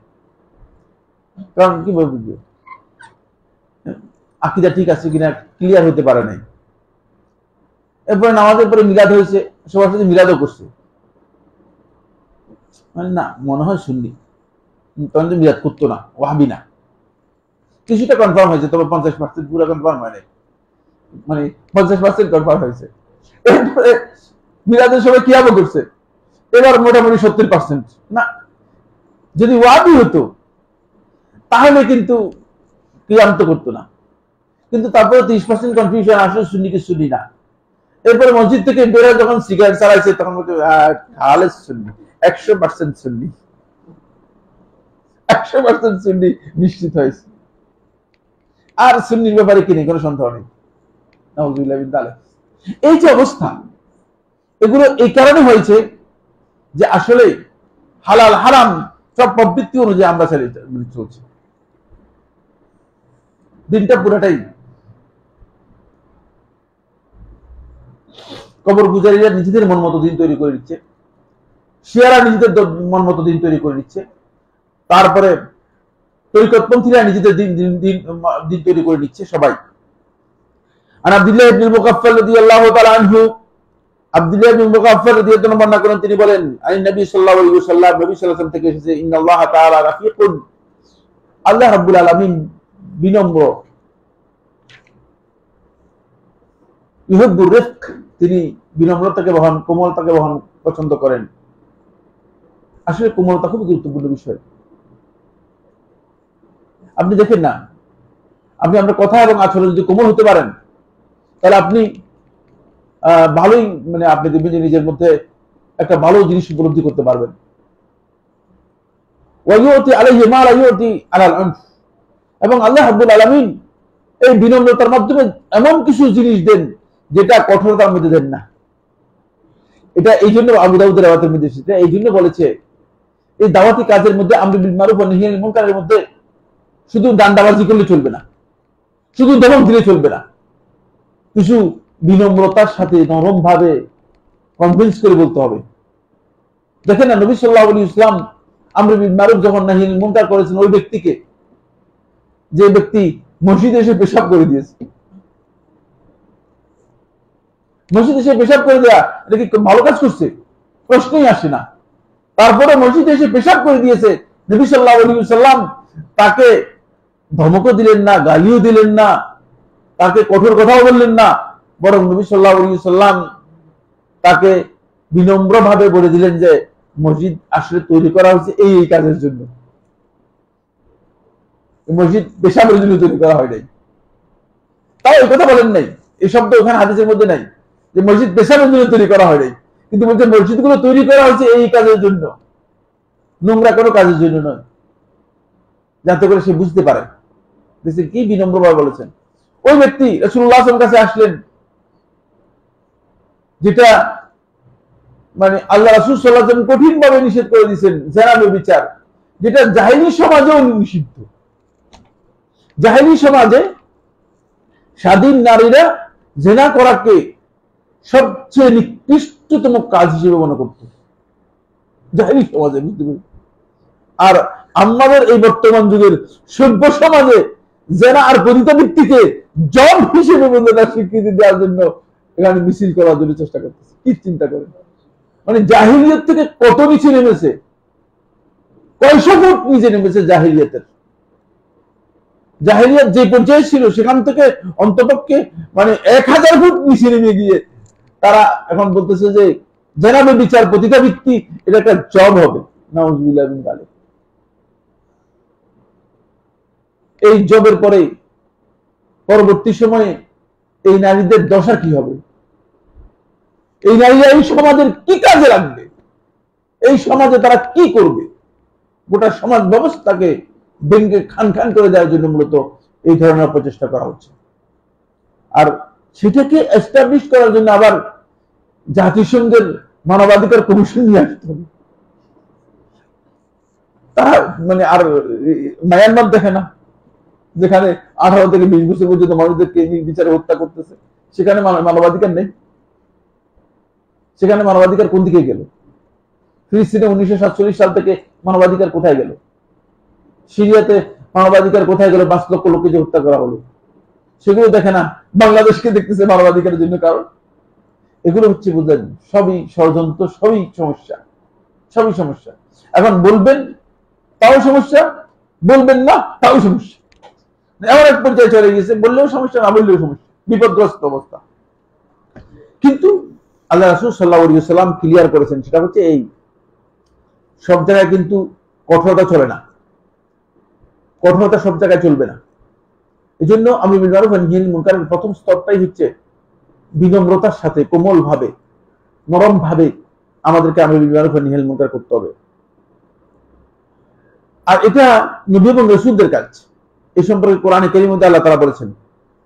কারণ কি বুঝবে, আকীদা ঠিক আছে কিনা ক্লিয়ার হতে পারে নাই। এরপরে নামাজের পরে মিলাদ হয়েছে, সবার সাথে মিলাদও করছে, মানে না মনে হয় সুন্নি, তখন তো মিলাদ করতো না, ওয়াহাবি না। কিছুটা কনফার্ম হয়েছে, তবে 50% পুরো কনফার্ম হয় নাই, মানে 50% কনফার্ম হয়েছে। এরপরে মিলাদের সবাই কিয়ামও করছে, এবার মোটামুটি 70% না। যদি ওয়াহাবি হতো তাহলে কিন্তু কিয়াম তো করতো না, কিন্তু তারপরে 30% কনফিউশন আসলে সুন্নি কি সুন্নি না। এরপরে মসজিদ থেকে বেরোয় যখন সিগারেট চালাইছে তখন বলছে তাহলে সুন্নি, 100% সুন্নি। 100% সুন্নি নিশ্চিত হয়েছে। আর সুন্নির ব্যাপারে কি নেই, কোনো সন্দেহ নেই। নাউযুবিল্লাহ মিন যালিক। এই যে অবস্থা, এগুলো এই কারণে হয়েছে যে আসলে হালাল হারাম সব প্রবৃত্তি অনুযায়ী আমরা চলছি। দিনটা পুরাটাই কবর পূজারীরা নিজেদের মন মতো দিন তৈরি করে নিচ্ছে, শিয়ারা নিজেদের মন মতো দিন তৈরি করে নিচ্ছে, তারপরে তরিকতপন্থীরা নিজেদের দিন তৈরি করে নিচ্ছে সবাই। আর আব্দুল্লাহ ইবনে মুগাফফাল রাদিয়াল্লাহু তাআলা আনহু, আব্দুল্লাহ ইবনে মুগাফফাল রাদিয়াল্লাহু তাআলা বর্ণনা করেন, তিনি বলেন আন নবী সাল্লাল্লাহু আলাইহি ওয়াসাল্লাম, নবী সাল্লাল্লাহু আলাইহি ওয়াসাল্লাম থেকে এসেছে, ইন্নাল্লাহা তাআলা রাফিকুন, আল্লাহ রাব্বুল আলামিন বিনম্র, ইউহিব্বুর রিফক, তিনি বিনম্রতাকে বহন, কোমলতাকে বহন পছন্দ করেন। আসলে কোমলতা খুব গুরুত্বপূর্ণ বিষয়। আপনি দেখেন না, আপনি আপনার কথা এবং আচরণ যদি কোমল হতে পারেন, তাহলে আপনি ভালোই, মানে আপনি দেখবেন যে নিজের মধ্যে একটা ভালো জিনিস উপলব্ধি করতে পারবেন। ওয়ায়ুতি আলাইহি মা লা ইউতি আলাল আনফ, এবং আল্লাহ রাব্বুল আলামিন এই বিনম্রতার মাধ্যমে এমন কিছু জিনিস দেন যেটা কঠোরতার মধ্যে দেন না। এটা এই জন্য আবু দাউদের রাওয়াতের মধ্যে এসেছে, এই জন্য বলেছে এই দাওয়াতি কাজের মধ্যে আমর বিল মারুফ ওয়া নাহি আনিল মুনকারের মধ্যে শুধু ডান্ডাবাজি করলে চলবে না, শুধু ধমক দিলে চলবে না, কিছু বিনম্রতার সাথে নরম ভাবে কনভিন্স করে বলতে হবে। দেখেন না, নবী সাল্লাল্লাহু আলাইহি ওয়াসাল্লাম আমর বিল মারুফ যখন নাহি আনিল মুনকার করেছেন, ওই ব্যক্তিকে, যে ব্যক্তি মসজিদে এসে পেশাব করে দিয়েছে, মসজিদে এসে পেশাব করে দেয়া, এটা কি ভালো কাজ করছে? প্রশ্নই আসে না। তারপরে মসজিদে এসে পেশাব করে দিয়েছে, নবী সাল্লাল্লাহু আলাইহি ওয়াসাল্লাম তাকে ধমকও দিলেন না, গালিও দিলেন না, তাকে কঠোর কথাও বললেন না, বরং নবী সাল্লাল্লাহু আলাইহি ওয়াসাল্লাম তাকে বিনম্রভাবে বলে দিলেন যে মসজিদ আসলে তৈরি করা হয়েছে এই কাজের জন্য, মসজিদ পেশাবের জন্য তৈরি করা হয় নাই। তাও এই কথা বলেন নাই, এই শব্দ ওখানে হাদিসের মধ্যে নাই যে মসজিদ পেশাবের জন্য তৈরি করা হয় নাই, কিন্তু বলছে মসজিদগুলো তৈরি করা হয়েছে এই কাজের জন্য, নোংরা কোনো কাজের জন্য নয়, যাতে করে সে বুঝতে পারে। দেখছেন কি বিনম্রভাবে বলেছেন। ওই ব্যক্তি রাসূলুল্লাহ সাল্লাল্লাহু আলাইহি ওয়াসাল্লামের কাছে আসলেন, যেটা মানে আল্লাহ রাসূল সাল্লাল্লাহু আলাইহি ওয়াসাল্লাম কঠিন ভাবে নিষেধ করে দিয়েছেন, জেনা ব্যভিচার, যেটা জাহেলী সমাজেও নিষিদ্ধ। জাহেলী সমাজে স্বাধীন নারীরা জেনা করাকে সবচেয়ে নিকৃষ্টতম কাজ হিসেবে মনে করত জাহেলী সমাজে। আর আমাদের এই বর্তমান যুগের সভ্য সমাজে জেনা আর পতিতাবৃত্তিকে জব হিসেবে বন্ধুদের স্বীকৃতি দেওয়ার জন্য এখানে মিছিল করার জন্য চেষ্টা করতেছে। কি চিন্তা করেন, মানে জাহিলিয়ত থেকে কত নিচে নেমেছে, কয়শো ফুট নিচে নেমেছে জাহিলিয়তের। জাহিলিয়ত যে পর্যায়ে ছিল সেখান থেকে অন্ততপক্ষে মানে 1000 ফুট নিচে নেমে গিয়ে তারা এখন বলতেছে যে জেনাবে বিচার পতিতাবৃত্তি এটা একটা জব হবে। নাউযুবিল্লাহ মিন যালিক। এই জবের পরে পরবর্তী সময়ে এই নারীদের দশা কি হবে? এই নারীরা এই সমাজের কি কাজে লাগবে? এই সমাজে তারা কি করবে? গোটা সমাজ ব্যবস্থাকে ভেঙে খান খান করে দেওয়ার জন্য মূলত এই ধরনের প্রচেষ্টা করা হচ্ছে। আর সেটাকে এস্টাবলিশ করার জন্য আবার জাতিসংঘের মানবাধিকার কমিশন নিয়ে আসতে হবে। তারা মানে আর মায়ানমার দেখে না, যেখানে 18 থেকে 20 বছর পর্যন্ত মানুষদেরকে বিচারে হত্যা করতেছে, সেখানে মানবাধিকার নেই। সেখানে মানবাধিকার কোন দিকে গেল? ফিলিস্তিনে 1947 সাল থেকে মানবাধিকার কোথায় গেল? সিরিয়াতে মানবাধিকার কোথায় গেল? 5 লক্ষ লোককে যে হত্যা করা হলো, সেগুলো দেখে না। বাংলাদেশকে দেখতেছে মানবাধিকারের জন্য। কারণ এগুলো হচ্ছে বুঝলেন সবই ষড়যন্ত্র, সবই সমস্যা, সবই সমস্যা। এখন বলবেন তাও সমস্যা, বলবেন না তাও সমস্যা। এমন এক পর্যায়ে চলে গেছে, বললেও সমস্যা, না বললেও সমস্যা, বিপদগ্রস্ত অবস্থা। কিন্তু আল্লাহ রাসূল সাল্লাল্লাহু আলাইহি ওয়াসাল্লাম ক্লিয়ার করেছেন, সেটা হচ্ছে এই সব জায়গায় কিন্তু কঠোরতা চলে না, কঠোরতা সব জায়গায় চলবে না। এই জন্য আমর বিল মারুফ ওয়া নাহি আনিল মুনকারের প্রথম স্তরটাই হচ্ছে বিনম্রতার সাথে, কোমল ভাবে, নরম ভাবে আমাদেরকে আমর বিল মারুফ ওয়া নাহি আনিল মুনকার করতে হবে। আর এটা নবী এবং রাসূলদের কাজ। এই সম্পর্কে কোরআনে কারীমের মধ্যে আল্লাহ তাআলা বলেছেন,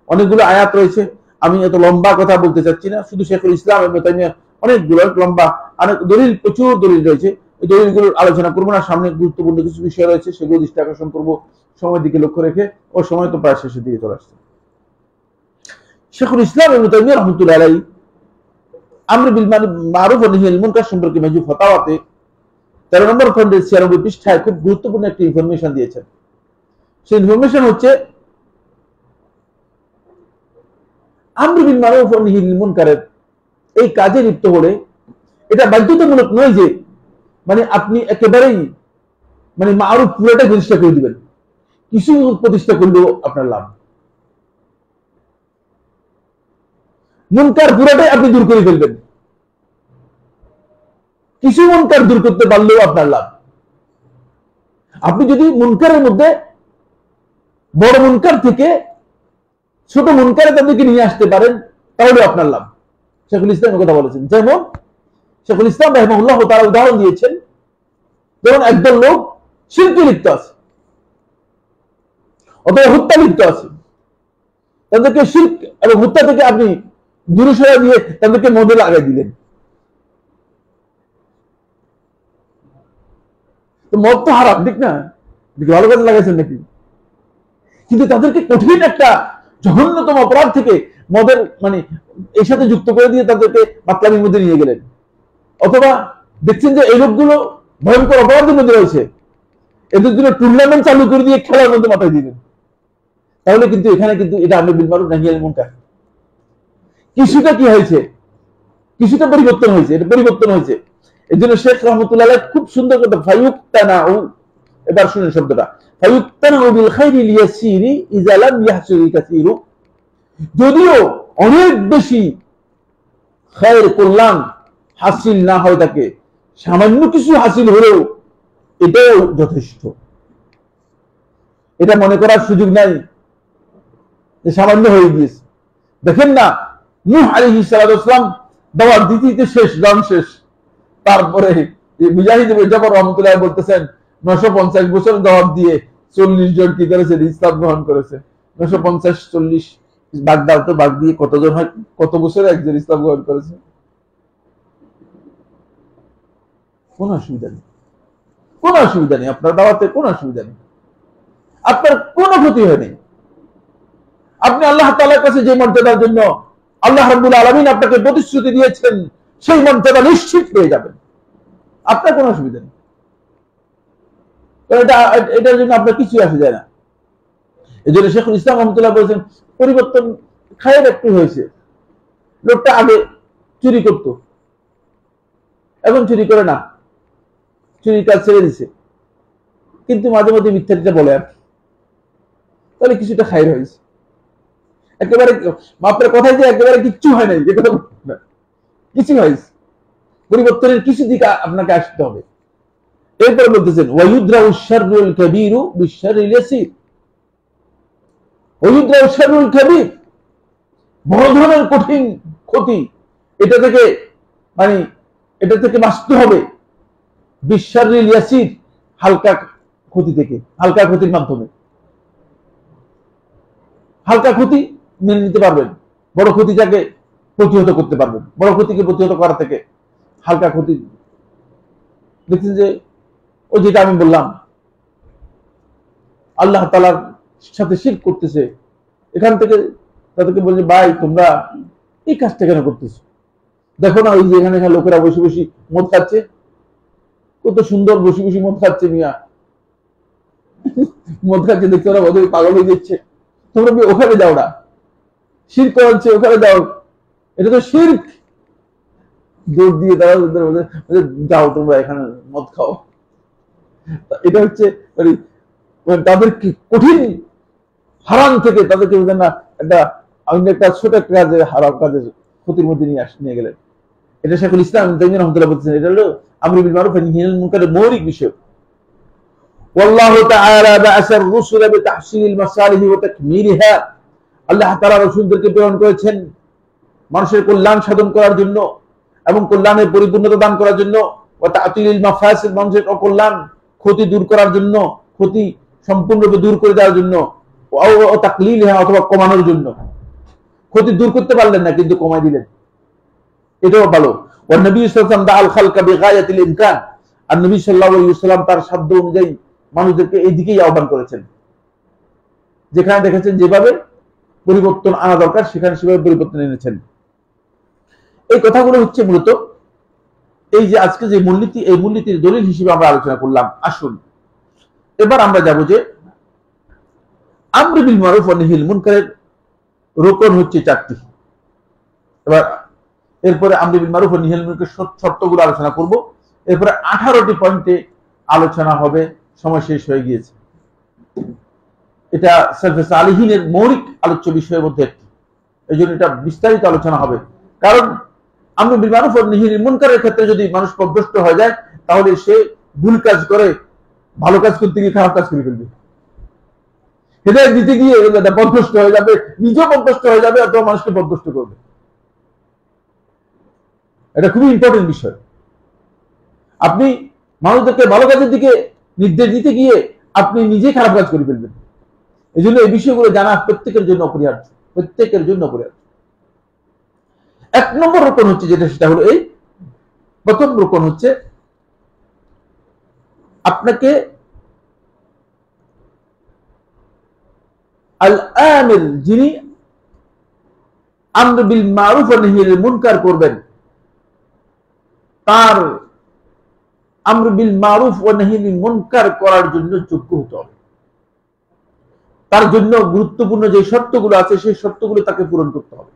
অনেকগুলো আয়াত রয়েছে। আমি এত লম্বা কথা বলতে চাচ্ছি না, শুধু শেখুল ইসলাম ইবনে তাইমিয়া অনেকগুলো লম্বা অনেক দলিল, প্রচুর দলিল রয়েছে, এই দলিলগুলোর আলোচনা করবো না। সামনে গুরুত্বপূর্ণ কিছু বিষয় রয়েছে, সেগুলো দৃষ্টি আকর্ষণ করবো সময়ের দিকে লক্ষ্য রেখে। ও সময় তো প্রায় শেষের দিকে চলে আসছে। শেখুল ইসলাম ইবনে তাইমিয়া রাহমাতুল্লাহি আলাইহি আমর বিল মারুফ ওয়া নাহই আনিল মুনকার সম্পর্কে মাজু ফাতাওয়াতে 13 নম্বর খণ্ডের 96 পৃষ্ঠায় খুব গুরুত্বপূর্ণ একটা ইনফরমেশন দিয়েছেন। সেই ইনফরমেশন হচ্ছে আমর বিল মারুফ ওয়া নাহই আনিল মুনকারের এই কাজে লিপ্ত হলে এটা বাধ্যতামূলক নয় যে মানে আপনি একেবারেই মানে মারুফ পুরোটা প্রতিষ্ঠা করে দিবেন, কিছু প্রতিষ্ঠা করলেও আপনার লাভ। মুনকার পুরোটাই আপনি দূর করে ফেলবেন, কিছু মুনকার দূর করতে পারলেও আপনার লাভ। আপনি যদি মুনকারের মধ্যে বড় মুনকার থেকে ছোট মুনকারে তাদেরকে নিয়ে আসতে পারেন তাহলে আপনার লাভ। শেখুল ইসলাম কথা বলেছেন। যেমন শেখুল ইসলাম রাহিমাহুল্লাহ তাআলা উদাহরণ দিয়েছেন, যেমন একদল লোক শিরকে লিপ্ত আছে অথবা হত্যা লিপ্ত আছে, তাদেরকে শিরক এবং হত্যা থেকে আপনি দূরে সরিয়ে দিয়ে তাদেরকে মধ্যে লাগাই দিলেন, তো মদ তো হারাম, ঠিক না? ভালো কাজে লাগাইছেন নাকি? কিন্তু তাদেরকে কঠিন একটা জঘন্যতম অপরাধ থেকে মদের মানে এর সাথে যুক্ত করে দিয়ে তাদেরকে মাতলামির মধ্যে নিয়ে গেলেন। অথবা দেখছেন যে এই লোকগুলো ভয়ঙ্কর অপরাধের মধ্যে রয়েছে, এদের জন্য টুর্নামেন্ট চালু করে দিয়ে খেলার মধ্যে মাথায় দিলেন, তাহলে কিন্তু এখানে কিন্তু এটা আমর বিল মারুফ নাহি আনিল মুনকার। কিছুটা কি হয়েছে, কিছুটা পরিবর্তন হয়েছে, এটা পরিবর্তন হয়েছে। এই জন্য শেখ রহমতুল্লাহ আলাইহি খুব সুন্দর কথা ফায়ুক্তানাউ, এবার শুনেন শব্দটা, ফায়ুক্তানাউ বিল খাইরিল ইয়াসিরি ইযা লাম ইয়াহসুল কাসীরু, যদিও অনেক বেশি খায়ের কল্যাণ হাসিল না হয় তাকে, সামান্য কিছু হাসিল হলেও এটাও যথেষ্ট। এটা মনে করার সুযোগ নাই যে সামান্য হয়ে গিয়েছে। দেখেন না, নূহ আলাইহিস সালাম দাওয়াত দিতে শেষ, গান শেষ, তারপরে মুজাহিদ ইবনে জাফর রাহমাতুল্লাহ বলতেছেন 950 বছর দাওয়াত দিয়ে 40 জন কি করেছে, ইসলাম গ্রহণ করেছে। 950 40 বাদ দাও তো, বাদ দিয়ে কতজন হয়, কত বছরে একজন ইসলাম গ্রহণ করেছে? কোন অসুবিধা নেই, কোন অসুবিধা নেই, আপনার দাওয়াতে কোন অসুবিধা নেই, আপনার কোনো ক্ষতি হয়নি। আপনি আল্লাহ তাআলার কাছে যে মর্যাদার জন্য আল্লাহ রাব্বুল আলামিন আপনাকে প্রতিশ্রুতি দিয়েছেন সেই মর্যাদা নিশ্চিত পেয়ে যাবেন, আপনার কোনো অসুবিধা নেই। এটার জন্য আপনার কিছু আসে যায় না। এই জন্য শেখুল ইসলাম রহমতুল্লাহ বলেছেন পরিবর্তন খায়ের একটু হয়েছে। লোকটা আগে চুরি করত, এখন চুরি করে না, চুরি কাজ ছেড়ে দিছে, কিন্তু মাঝে মধ্যে মিথ্যাটা বলে আর কি, তাহলে কিছুটা খায়ের হয়েছে। একেবারে আপনার কথায় যে একেবারে কিচ্ছু হয় নাই, কিছু হয়েছে, পরিবর্তনের কিছু দিকে আপনাকে আসতে হবে। এরপরে বলতেছেন ওয়ায়ুদ্রাউ শাররুল কাবীরু বিশাররিল ইয়াসির, ওয়ায়ুদ্রাউ শাররুল কাবীর, বড় ধরনের কঠিন ক্ষতি এটা থেকে মানে এটা থেকে বাঁচতে হবে, বিশাররিল ইয়াসির, হালকা ক্ষতি থেকে, হালকা ক্ষতির মাধ্যমে। হালকা ক্ষতি মেনে নিতে পারবেন, বড় ক্ষতিটাকে প্রতিহত করতে পারবেন। বড় ক্ষতিকে প্রতিহত করা থেকে হালকা ক্ষতি, দেখছেন যে ওই যেটা আমি বললাম আল্লাহ তাআলার সাথে শিরক করতেছে, এখান থেকে তাদেরকে বলছে ভাই তোমরা এই কাজটা কেন করতেছো? দেখো না ওই যে এখানে লোকেরা বসে বসে মদ খাচ্ছে, কত সুন্দর বসে বসে মদ খাচ্ছে, মিয়া মদ খাচ্ছে, দেখতে ওরা ওদের পাগল হয়ে যাচ্ছে, তোমরা ওখানে যাও না, শিরক করাচ্ছে, ওখানে যাও, এটা তো শিরক। দৌড় দিয়ে তারা যাও তোমরা এখানে মদ খাও। এটা হচ্ছে তাদের কঠিন হারাম থেকে তাদেরকে না একটা একটা ছোট একটা কাজে হারাম কাজের ক্ষতির মধ্যে নিয়ে গেলেন। এটা শেখুল ইসলাম তাইমিয়া রাহমাতুল্লাহ বলতেছেন, এটা হলো আমর বিল মারুফ ওয়া নাহই আনিল মুনকারের মৌলিক বিষয়। ওয়াল্লাহু তাআলা বা'আসার রুসুলা বিতাহসিলিল মাসালিহি ওয়া তাকমিলিহা, আল্লাহ তাআলা রাসূলদেরকে প্রেরণ করেছেন মানুষের কল্যাণ সাধন করার জন্য এবং কল্যাণের পরিপূর্ণতা দান করার জন্য, ওয়া তা'তিলিল মাফাসিদ, মানুষের অকল্যাণ ক্ষতি দূর করার জন্য, ক্ষতি সম্পূর্ণরূপে দূর করে দেওয়ার জন্য তাকলিল অথবা কমানোর জন্য। ক্ষতি দূর করতে পারলেন না কিন্তু কমাই দিলেন, এটাও ভালো। ওয়া নবী সাল্লাল্লাহু আলাইহি ওয়াসাল্লাম দাআল খালকা বিগায়াতিল ইমকান, আর নবী সাল্লাল্লাহু আলাইহি ওয়াসাল্লাম তার সাধ্য অনুযায়ী মানুষদেরকে এই দিকেই আহ্বান করেছেন। যেখানে দেখেছেন যেভাবে পরিবর্তন আনা দরকার সেখানে সেভাবে পরিবর্তন এনেছেন। এই কথাগুলো হচ্ছে মূলত এই যে আজকে যে মূলনীতি, এই মূলনীতির দলিল হিসেবে আমরা আলোচনা করলাম। আসুন এবার আমরা যাব যে আমর বিল মারুফ ওয়া নাহয়িল মুনকারের রোকন হচ্ছে 4টি। এবার এরপরে আমর বিল মারুফ ওয়া নাহয়িল মুনকারের শর্তগুলো আলোচনা করব। এরপরে 18টি পয়েন্টে আলোচনা হবে, সময় শেষ হয়ে গিয়েছে। এটা সালফে সালিহিনের মৌলিক আলোচ্য বিষয়ের মধ্যে একটি, এই জন্য এটা বিস্তারিত আলোচনা হবে। কারণ আমর বিল মারুফ ওয়া নাহয়িল মুনকারের ক্ষেত্রে যদি মানুষ পথভ্রষ্ট হয়ে যায় তাহলে সে ভুল কাজ করে ভালো কাজ করতে গিয়ে খারাপ কাজ করে ফেলবে। হেদায়েত দিতে গিয়ে পথভ্রষ্ট হয়ে যাবে, নিজেও পথভ্রষ্ট হয়ে যাবে অথবা মানুষকে পথভ্রষ্ট করবে। এটা খুবই ইম্পর্টেন্ট বিষয়। আপনি মানুষদেরকে ভালো কাজের দিকে নির্দেশ দিতে গিয়ে আপনি নিজেই খারাপ কাজ করে ফেলবেন। এই জন্য এই বিষয়গুলো জানা প্রত্যেকের জন্য অপরিহার্য, প্রত্যেকের জন্য অপরিহার্য। 1 নম্বর রোকন হচ্ছে যেটা, সেটা হলো এই প্রথম রোকন হচ্ছে আপনাকে আল আমির, যিনি আমর বিল মারুফ ওয়া নাহয়িল মুনকার করবেন, তার আমর বিল মারুফ ওয়া নাহয়িল মুনকার করার জন্য যোগ্য হতে হবে। তার জন্য গুরুত্বপূর্ণ যে শর্তগুলো আছে সেই শর্তগুলো তাকে পূরণ করতে হবে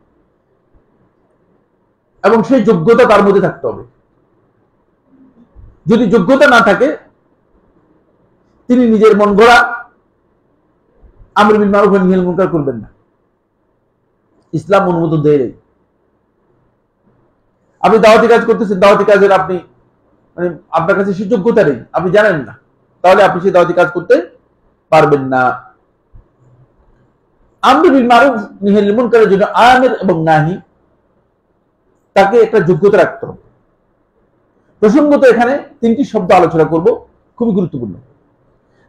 এবং সেই যোগ্যতা তার মধ্যে থাকতে হবে। যদি যোগ্যতা না থাকে তিনি নিজের মন গড়া আমর বিল মারুফ ওয়া নাহয়িল মুনকার করবেন না, ইসলাম অনুমোদন দেয় নাই। আপনি দাওয়াতি কাজ করতেছেন, দাওয়াতি কাজের আপনি মানে আপনার কাছে সেই যোগ্যতা নেই, আপনি জানেন না, তাহলে আপনি সেই দাওয়াতি কাজ করতে পারবেন না। আমর বিল মারুফ নাহয়িল মুনকারের জন্য আমির এবং নাহি তাকে একটা যোগ্যতা রাখতে হবে। প্রসঙ্গত এখানে 3টি শব্দ আলোচনা করব, খুবই গুরুত্বপূর্ণ।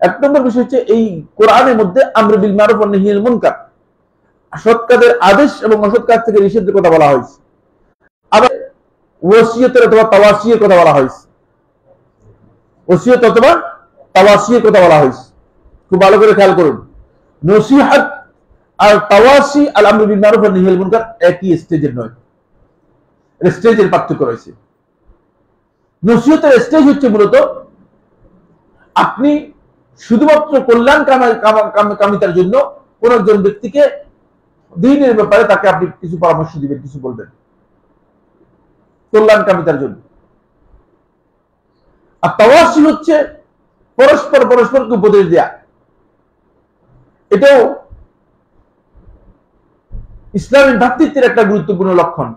1 নম্বর বিষয় হচ্ছে এই কোরআনের মধ্যে আমর বিল মারুফ ওয়া নাহয়িল মুনকার, সৎ কাজের আদেশ এবং অসৎ কাজ থেকে নিষেধের কথা বলা হয়েছে। আবার ওসিয়তের অথবা তাওয়াসিয়ের কথা বলা হয়েছে, ওসিয়ত অথবা তাওয়াসিয়ের কথা বলা হয়েছে। খুব ভালো করে খেয়াল করুন, নসিহত আর তাওয়াসি আল আমর বিল মারুফ ওয়া নাহয়িল মুনকার একই স্টেজের নয়, এর স্টেজের পার্থক্য রয়েছে। নসিহতের স্টেজ হচ্ছে মূলত আপনি শুধুমাত্র কল্যাণ কামিতার জন্য কোন একজন ব্যক্তিকে দ্বীনের ব্যাপারে তাকে আপনি কিছু পরামর্শ দিবেন, কিছু বলবেন কল্যাণ কামিতার জন্য। আর তাওয়াসি হচ্ছে পরস্পরকে উপদেশ দেয়া। এটাও ইসলামী ভ্রাতৃত্বের একটা গুরুত্বপূর্ণ লক্ষণ।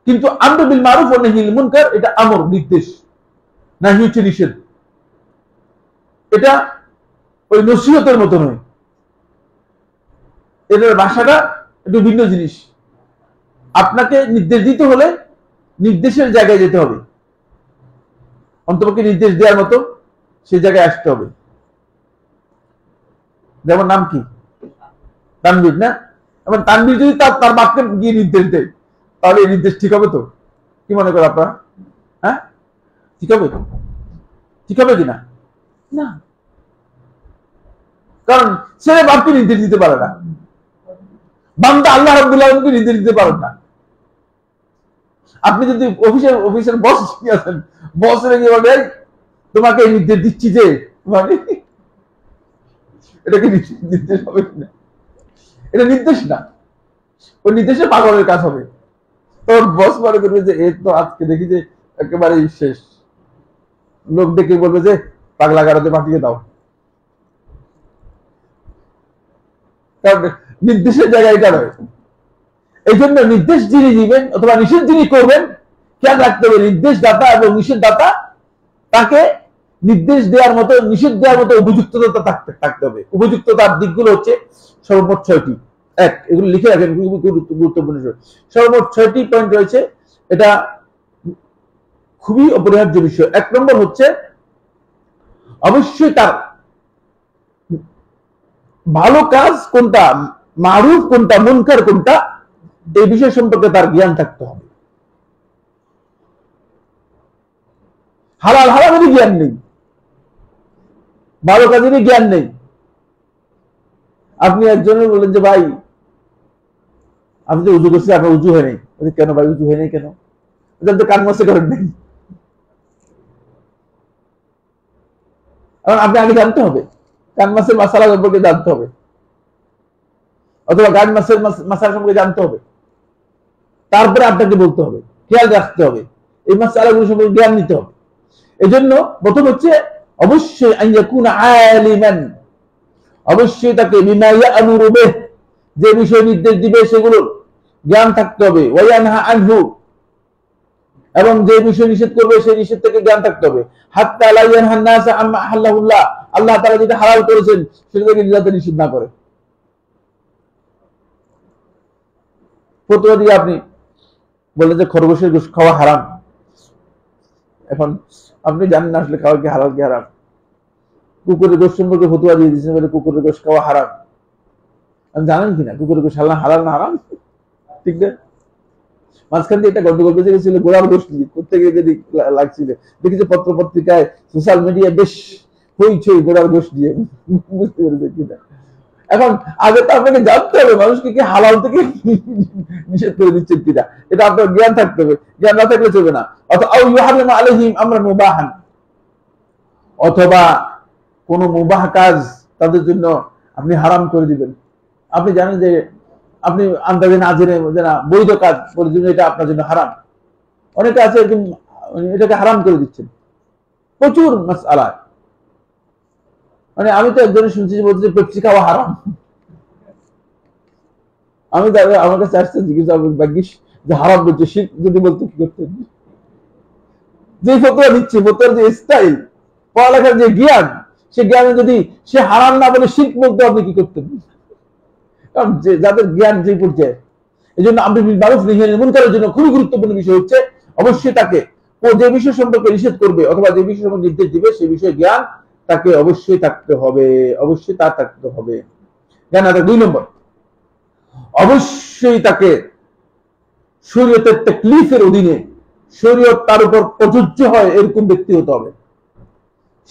কিন্তু আমর বিল মারুফ ওয়া নাহয়িল মুনকার এটা আমর, নির্দেশ, নাহি হচ্ছে নিষেধ। এটা ওই নসিহতের মতো নয়, এটার ভাষাটা একটু ভিন্ন জিনিস। আপনাকে নির্দেশ দিতে হলে নির্দেশের জায়গায় যেতে হবে, অন্তপক্ষে নির্দেশ দেওয়ার মতো সেই জায়গায় আসতে হবে। যেমন নাম কি? তানভীর না? এবং তানভীর যদি তার বাপকে গিয়ে নির্দেশ দেয় তাহলে এই নির্দেশ ঠিক হবে তো? কি মনে করেন আপনারা? হ্যাঁ, ঠিক হবে? ঠিক হবে কিনা? না, কারণ ছেলে বাপকে নির্দেশ দিতে পারে না, বান্দা আল্লাহ রাব্বুল আলামিনকে নির্দেশ দিতে পারেন না। আপনি যদি অফিসের বস আছেন, বসের গিয়ে বলবেন তোমাকে নির্দেশ দিচ্ছি যে, মানে এটা কি নির্দেশ হবে কিনা? এটা নির্দেশ না, ওই নির্দেশে পাগলের কাজ হবে। তোর বস মনে করবে যে এর তো আজকে দেখি যে একেবারেই শেষ, লোক ডেকে বলবে যে পাগলা গারদে পাঠিয়ে দাও। কারণ নির্দেশের জায়গায় এটা রয়েছে। এই জন্য নির্দেশ যিনি দিবেন অথবা নিষেধ যিনি করবেন খেয়াল রাখতে হবে নির্দেশদাতা এবং নিষেধদাতা তাকে নির্দেশ দেওয়ার মতো নিষেধ দেওয়ার মতো উপযুক্ততা থাকতে হবে। উপযুক্ততার দিকগুলো হচ্ছে সর্বমোট 6টি। এগুলো লিখে রাখেন, গুরুত্বপূর্ণ। সর্বমোট 6টি পয়েন্ট রয়েছে, এটা খুবই অপরিহার্য বিষয়। 1 নম্বর হচ্ছে অবশ্যই তার ভালো কাজ কোনটা, মারুফ কোনটা, মুনকার কোনটা, এই বিষয় সম্পর্কে তার জ্ঞান থাকতে হবে। হালাল হারামেরই জ্ঞান নেই, ভালো কাজেরই জ্ঞান নেই। আপনি একজনের বললেন যে ভাই আপনি তো উজু করছি, আপনার উজু হয় নাই। কেন ভাই উজু হয় নাই কেন? তো কান মাসে করেন নাই। এখন আপনি আগে জানতে হবে, কান মাসের মাসালা সম্পর্কে জানতে হবে, অথবা গান মাসের মাসালা সম্পর্কে জানতে হবে, তারপরে আপনাকে বলতে হবে, খেয়াল রাখতে হবে, এই মাসালাগুলো সম্পর্কে জ্ঞান নিতে হবে। এজন্য প্রথম হচ্ছে অবশ্যই আইয়াকুনা আলিমান, অবশ্যই তাকে বিমা ইয়ামুরু বিহি, যে বিষয় নির্দেশ দিবে সেগুলো জ্ঞান থাকতে হবে। ওয়ায়ানহা আনহু, এবং যে বিষয় নিষেধ করবে সেই নিষেধ থেকে জ্ঞান থাকতে হবে। হাত্তা লা ইয়ানহান নাস আম্মা আহাল্লাহুল্লাহ, আল্লাহ তাআলা যেটা হালাল করেছেন সেটা থেকে যাতে নিষেধ না করে। ফতোয়া দিয়ে আপনি বললেন যে খরগোশের গোশত খাওয়া হারাম, এখন আপনি জানেন না আসলে খাওয়া কি হালাল কি হারাম। কুকুরের গোশত সম্পর্কে ফতোয়া দিয়ে দিয়েছেন বলে কুকুরের গোশত খাওয়া হারাম। জানেন কিনা কুকুরের গোশত হালাল না হারাম? ঠিক না? মাঝখান দিয়ে একটা গন্ডগোল বেঁচে গেছিল গোড়ার গোশত নিয়ে, প্রত্যেকে যদি লাগছিল, দেখেছে পত্র পত্রিকায় সোশ্যাল মিডিয়ায় বেশ হইচই গোড়ার গোশত দিয়ে, বুঝতে পেরেছে কিনা? এখন আগে তো আপনাকে জানতে হবে মানুষকে কি হালাল থেকে নিষেধ করে দিচ্ছেন কিনা, এটা আপনার জ্ঞান থাকতে হবে, জ্ঞান না থাকলে চলবে না। অথবা কোন মুবাহ কাজ তাদের জন্য আপনি হারাম করে দিবেন। আপনি জানেন যে আপনি আন্দাজে না জেনে না বৈধ কাজ করে দিবেন, এটা আপনার জন্য হারাম। অনেকে আছে এরকম এটাকে হারাম করে দিচ্ছেন প্রচুর মাসআলা। মানে আমি তো একজনের শুনছি যে বলছে পেপসি খাওয়া হারাম। আমি আমার কাছে আসতে জিজ্ঞাসা ভাগ্যিস যে হারাম বলছে, শিরক যদি বলতে কি করতেন? যে ফতোয়া দিচ্ছে, ফতোয়ার যে স্টাইল, পড়ালেখার যে জ্ঞান, সে জ্ঞানে যদি সে হারাম না বলে শিরক বলতে আপনি কি করতেন? কারণ যাদের জ্ঞান যে পর্যায়ে, এই জন্য আমর বিল মারুফ নাহি আনিল মুনকারের জন্য খুবই গুরুত্বপূর্ণ বিষয় হচ্ছে অবশ্যই তাকে ও যে বিষয় সম্পর্কে নিষেধ করবে অথবা যে বিষয় সম্পর্কে নির্দেশ দিবে সেই বিষয়ে জ্ঞান তাকে অবশ্যই থাকতে হবে, অবশ্যই তার থাকতে হবে জ্ঞান। আছে 2 নম্বর, অবশ্যই তাকে শরীয়তের তাকলিফের অধীনে, শরীয়ত তার উপর প্রযোজ্য হয় এরকম ব্যক্তি হতে হবে।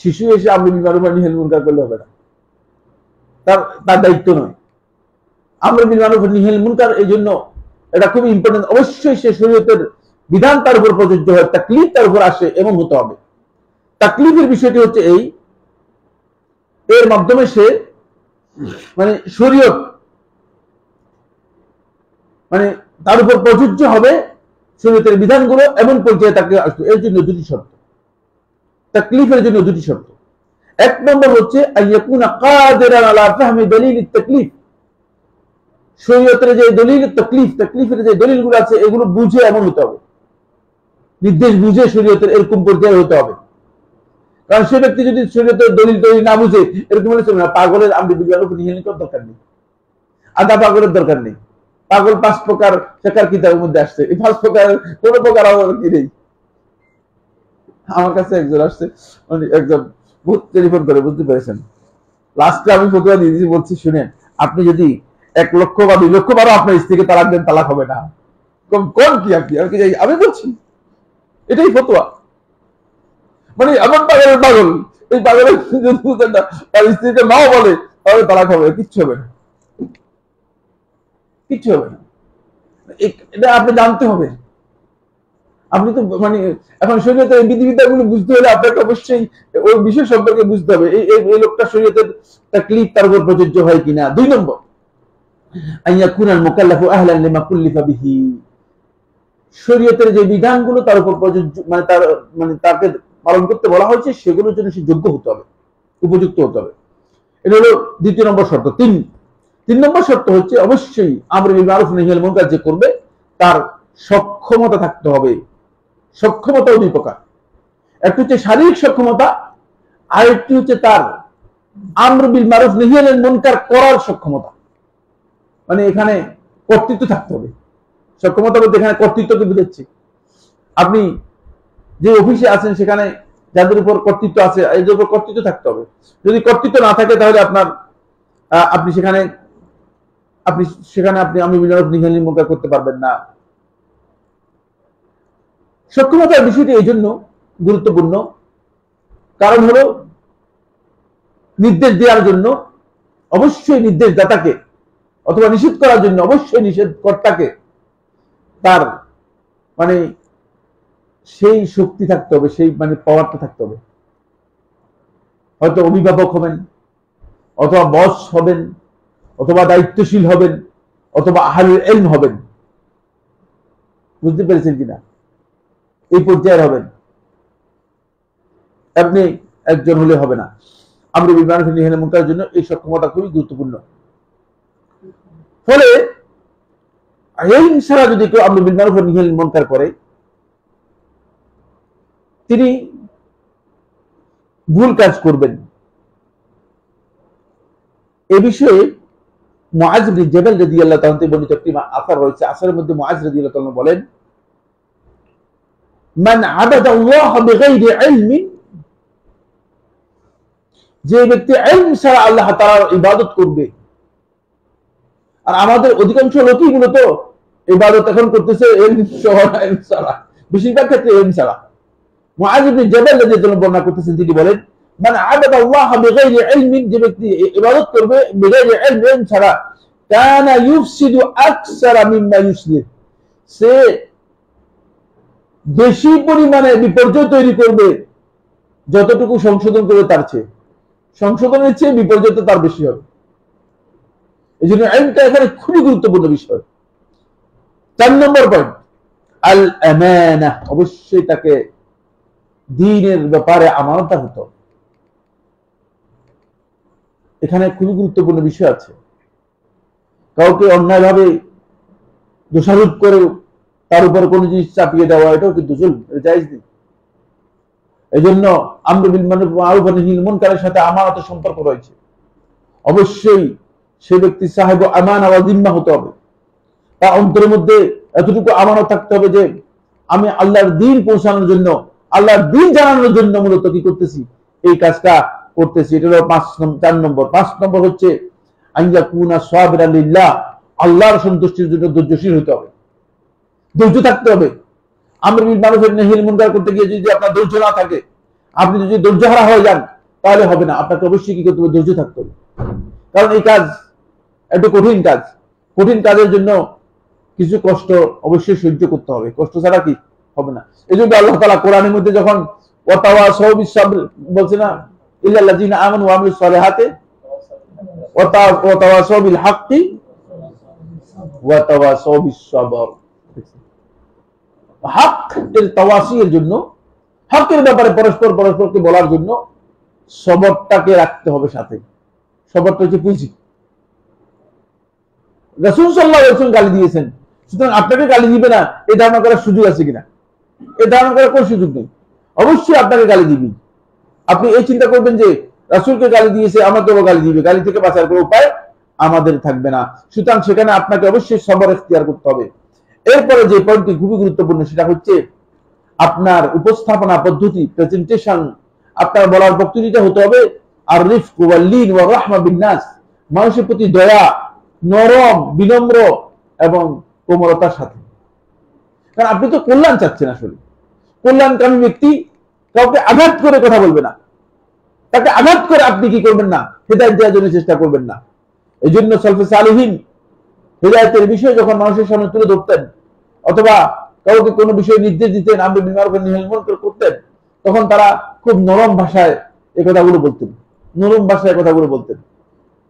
শিশু এসে আমর বিল মারুফ নাহি আনিল মুনকার করলে হবে না, তার দায়িত্ব নয়। আমর বিল মারুফ নাহি আনিল মুনকার এই জন্য এটা খুবই ইম্পর্টেন্ট, অবশ্যই সে শরীয়তের বিধান তার উপর প্রযোজ্য হয়, তাকলিফ তার উপর আসে এমন হতে হবে। তাকলিফের বিষয়টি হচ্ছে এই, এর মাধ্যমে সে মানে শরীয়ত মানে তার উপর প্রযোজ্য হবে শরীয়তের বিধানগুলো এমন পর্যায়ে তাকে আসবে। এর জন্য 2টি শর্ত, তাকলিফের জন্য 2টি শর্ত। 1 নম্বর হচ্ছে আইয়াকুনা কাদিরান আলা ফাহমি দলিল তাকলিফ, শরীয়তের যে দলিল তাকলিফ, তাকলিফের যে দলিলগুলো আছে এগুলো বুঝে এমন হতে হবে, নির্দেশ বুঝে শরীয়তের এরকম পর্যায়ে হতে হবে। কারণ সে ব্যক্তি যদি শরীয়তের দলিল না বুঝে এরকম হলে চলবে না। পাগলের আমর বিল মারুফ নাহি আনিল মুনকার দরকার নেই, আধা পাগলের দরকার নেই। পাগল 5 প্রকার ফিকহের কিতাবের মধ্যে আসছে, এই 5 প্রকার কোন প্রকার আমার কি নেই। আমার কাছে একজন আসছে, একজন বহুত টেলিফোন করে, বুঝতে পেরেছেন, লাস্টে আমি ফতোয়া দিয়ে দিয়েছি, বলছি শুনেন আপনি যদি 1 লক্ষ বা 2 লক্ষ বারো আপনার স্ত্রীকে তালাক দেন, তালাক হবে না। কোন কি আপনি আর কি যাই, আমি বলছি এটাই ফতোয়া। মানে এমন পাগলের পাগল, এই পাগলের তার স্ত্রীকে নাও বলে তাহলে তালাক হবে, কিচ্ছু হবে না, কিচ্ছু হবে না। এটা আপনি জানতে হবে। আপনি তো মানে এখন শরীয়তের বিধিবিধানগুলো বুঝতে হলে আপনাকে অবশ্যই ওই বিষয় সম্পর্কে বুঝতে হবে, এই লোকটা শরীয়তের তাকলিফ তার উপর প্রযোজ্য হয় কিনা। 2 নম্বর আইয়াকুনাল মুকাল্লাফু আহলান লিমা কুল্লিফা বিহি, শরীয়তের যে বিধানগুলো তার উপর প্রযোজ্য মানে তাকে পালন করতে বলা হয়েছে সেগুলোর জন্য সে যোগ্য হতে হবে, উপযুক্ত হতে হবে। এটা হলো 2 নম্বর শর্ত। 3 নম্বর শর্ত হচ্ছে অবশ্যই আমর বিল মারুফ নাহি আনিল মুনকার যে করবে তার সক্ষমতা থাকতে হবে। সক্ষমতাও 2 প্রকার, একটা হচ্ছে শারীরিক সক্ষমতা, আর একটি হচ্ছে তার আমর বিল মারুফ নাহি আনিল মুনকার করার সক্ষমতা। মানে এখানে কর্তৃত্ব থাকতে হবে। সক্ষমতা বলতে এখানে কর্তৃত্বকে বুঝাচ্ছি। আপনি যে অফিসে আছেন সেখানে যাদের উপর কর্তৃত্ব আছে এদের উপর কর্তৃত্ব থাকতে হবে। যদি কর্তৃত্ব না থাকে তাহলে আপনি সেখানে আপনি আমর বিল মারুফ নাহি আনিল মুনকার করতে পারবেন না। সক্ষমতার বিষয়টি এই জন্য গুরুত্বপূর্ণ, কারণ হলো নির্দেশ দেওয়ার জন্য অবশ্যই নির্দেশদাতাকে অথবা নিষেধ করার জন্য অবশ্যই নিষেধকর্তাকে তার মানে সেই শক্তি থাকতে হবে, সেই মানে পাওয়ারটা থাকতে হবে। হয়তো অভিভাবক হবেন, অথবা বস হবেন, অথবা দায়িত্বশীল হবেন, অথবা আহলুল ইলম হবেন। বুঝতে পেরেছেন কিনা? এই পর্যায়ের হবেন, আপনি একজন হলে হবে না। আমর বিল মারুফ নাহি আনিল মুনকারের জন্য এই সক্ষমতা খুবই গুরুত্বপূর্ণ। ফলে ইলম ছাড়া যদি কেউ আমর বিল মারুফ নাহি আনিল মুনকার করে, তিনি ভুল কাজ করবেন। এ বিষয়ে মুআজ বিন জাবাল রাদিয়াল্লাহু তাআলা থেকে বর্ণিত একটি আসার রয়েছে। আসারের মধ্যে মুআজ রাদিয়াল্লাহু তাআলা বলেন, মান আবাদাল্লাহ বিগাইরি ইলমিন, যে ব্যক্তি ইলম ছাড়া আল্লাহ তাআলার ইবাদত করবে। আর আমাদের অধিকাংশ লোকই মূলত ইবাদত এখন করতেছে ইলম ছাড়া, বেশিরভাগ ক্ষেত্রে ইলম ছাড়া। মুআজ বিন জাবাল রাদিয়াল্লাহু তাআলা বর্ণনা করতেছেন, তিনি বলেন, মান আবাদাল্লাহ বিগাইরি ইলমিন, যে ব্যক্তি ইবাদত করবে বিগাইরি ইলম ছাড়া, কানা ইউফসিদু আকসারা মিম্মা ইউসলিহ, সে বেশি পরিমাণে বিপর্যয় তৈরি করবে যতটুকু সংশোধন করবে তার চেয়ে। সংশোধনের চেয়ে বিপর্যয় তার বেশি হবে। এই জন্য ইলমটা এখানে খুবই গুরুত্বপূর্ণ বিষয়। 4 নম্বর পয়েন্ট, আল আমানাহ, অবশ্যই তাকে দ্বীনের ব্যাপারে আমানতদার হতে হবে। এখানে খুবই গুরুত্বপূর্ণ বিষয় আছে। কাউকে অন্যায়ভাবে দোষারোপ করে তার উপর কোনো জিনিস চাপিয়ে দেওয়া, এটাও কিন্তু জুলম, এটা জায়েজ নেই। এই জন্য আমর বিল মারুফ নাহি আনিল মুনকারের সাথে আমানতের সম্পর্ক রয়েছে। অবশ্যই সে ব্যক্তি সাহেব আমানা ওয়া জিম্মা হতে হবে। তার অন্তরের মধ্যে এতটুকু আমানত থাকতে হবে যে আমি আল্লাহর দ্বীন পৌঁছানোর জন্য, আল্লাহর দ্বীন জানানোর জন্য মূলত কি করতেছি, এই কাজটা করতেছি। এটা হলো 4 নম্বর। 5 নম্বর হচ্ছে আইয়াকুনা সাবিরান লিল্লাহ, আল্লাহর সন্তুষ্টির জন্য ধৈর্যশীল হতে হবে, ধৈর্য থাকতে হবে। আমর বিল মারুফ নাহি আনিল মুনকার করতে গিয়ে যদি আপনার ধৈর্য না থাকে, আপনি যদি ধৈর্যহারা হয়ে যান, তাহলে হবে না। আপনাকে অবশ্যই কি করতে হবে, ধৈর্য থাকতে হবে। কারণ এই কাজ একটু কঠিন কাজ। কঠিন কাজের জন্য কিছু কষ্ট অবশ্যই সহ্য করতে হবে, কষ্ট ছাড়া কি হবে না। এই জন্য আল্লাহ তাআলা কোরআনের মধ্যে যখন ওয়াতাওয়াসাউ বিস সাবর বলছে না, ইল্লাল্লাযিনা আমানু ওয়া আমিলুস সালিহাতি ওয়াতাওয়াসাউ বিল হাক্কি ওয়াতাওয়াসাউ বিস সাবর। হক এর তাওয়াসির জন্য, হকের ব্যাপারে পরস্পরকে বলার জন্য সবরটাকে রাখতে হবে সাথে। সবরটা হচ্ছে পুঁজি। রাসূল সাল্লাল্লাহু আলাইহি ওয়াসাল্লাম গালি দিয়েছেন, সুতরাং আপনাকে গালি দিবে না এই ধারণা করার সুযোগ আছে কিনা? এই ধারণা করার কোনো সুযোগ নেই। অবশ্যই আপনাকে গালি দিবি। আপনি এই চিন্তা করবেন যে রাসূলকে গালি দিয়েছে, আমাকেও গালি দিবে, গালি থেকে বাঁচার কোনো উপায় আমাদের থাকবে না। সুতরাং সেখানে আপনাকে অবশ্যই সবর ইখতিয়ার করতে হবে। এরপরে যে পয়েন্টটি খুবই গুরুত্বপূর্ণ, সেটা হচ্ছে আপনার উপস্থাপনা পদ্ধতি, প্রেজেন্টেশন, আপনার বলার বক্তব্যটা হতে হবে আর রিফক ওয়াল লিন ওয়া রাহমা বিন নাস, মানুষের প্রতি দয়া, নরম, বিনম্র এবং কোমলতার সাথে। কারণ আপনি তো কল্যাণ চাচ্ছেন, আসলে কল্যাণকামী ব্যক্তি কাউকে আঘাত করে কথা বলবে না, তাকে আঘাত করে আপনি কি করবেন না, হেদায়েত দেওয়ার জন্য চেষ্টা করবেন না। এই জন্য সালফে সালিহিন হেদায়েতের বিষয় যখন মানুষের সামনে তুলে ধরতেন অথবা কাউকে কোনো বিষয় নির্দেশ দিতেন, আমর বিল মারুফ নাহি আনিল মুনকার করতেন, তখন তারা খুব নরম ভাষায় এই কথাগুলো বলতেন, নরম ভাষায় কথাগুলো বলতেন,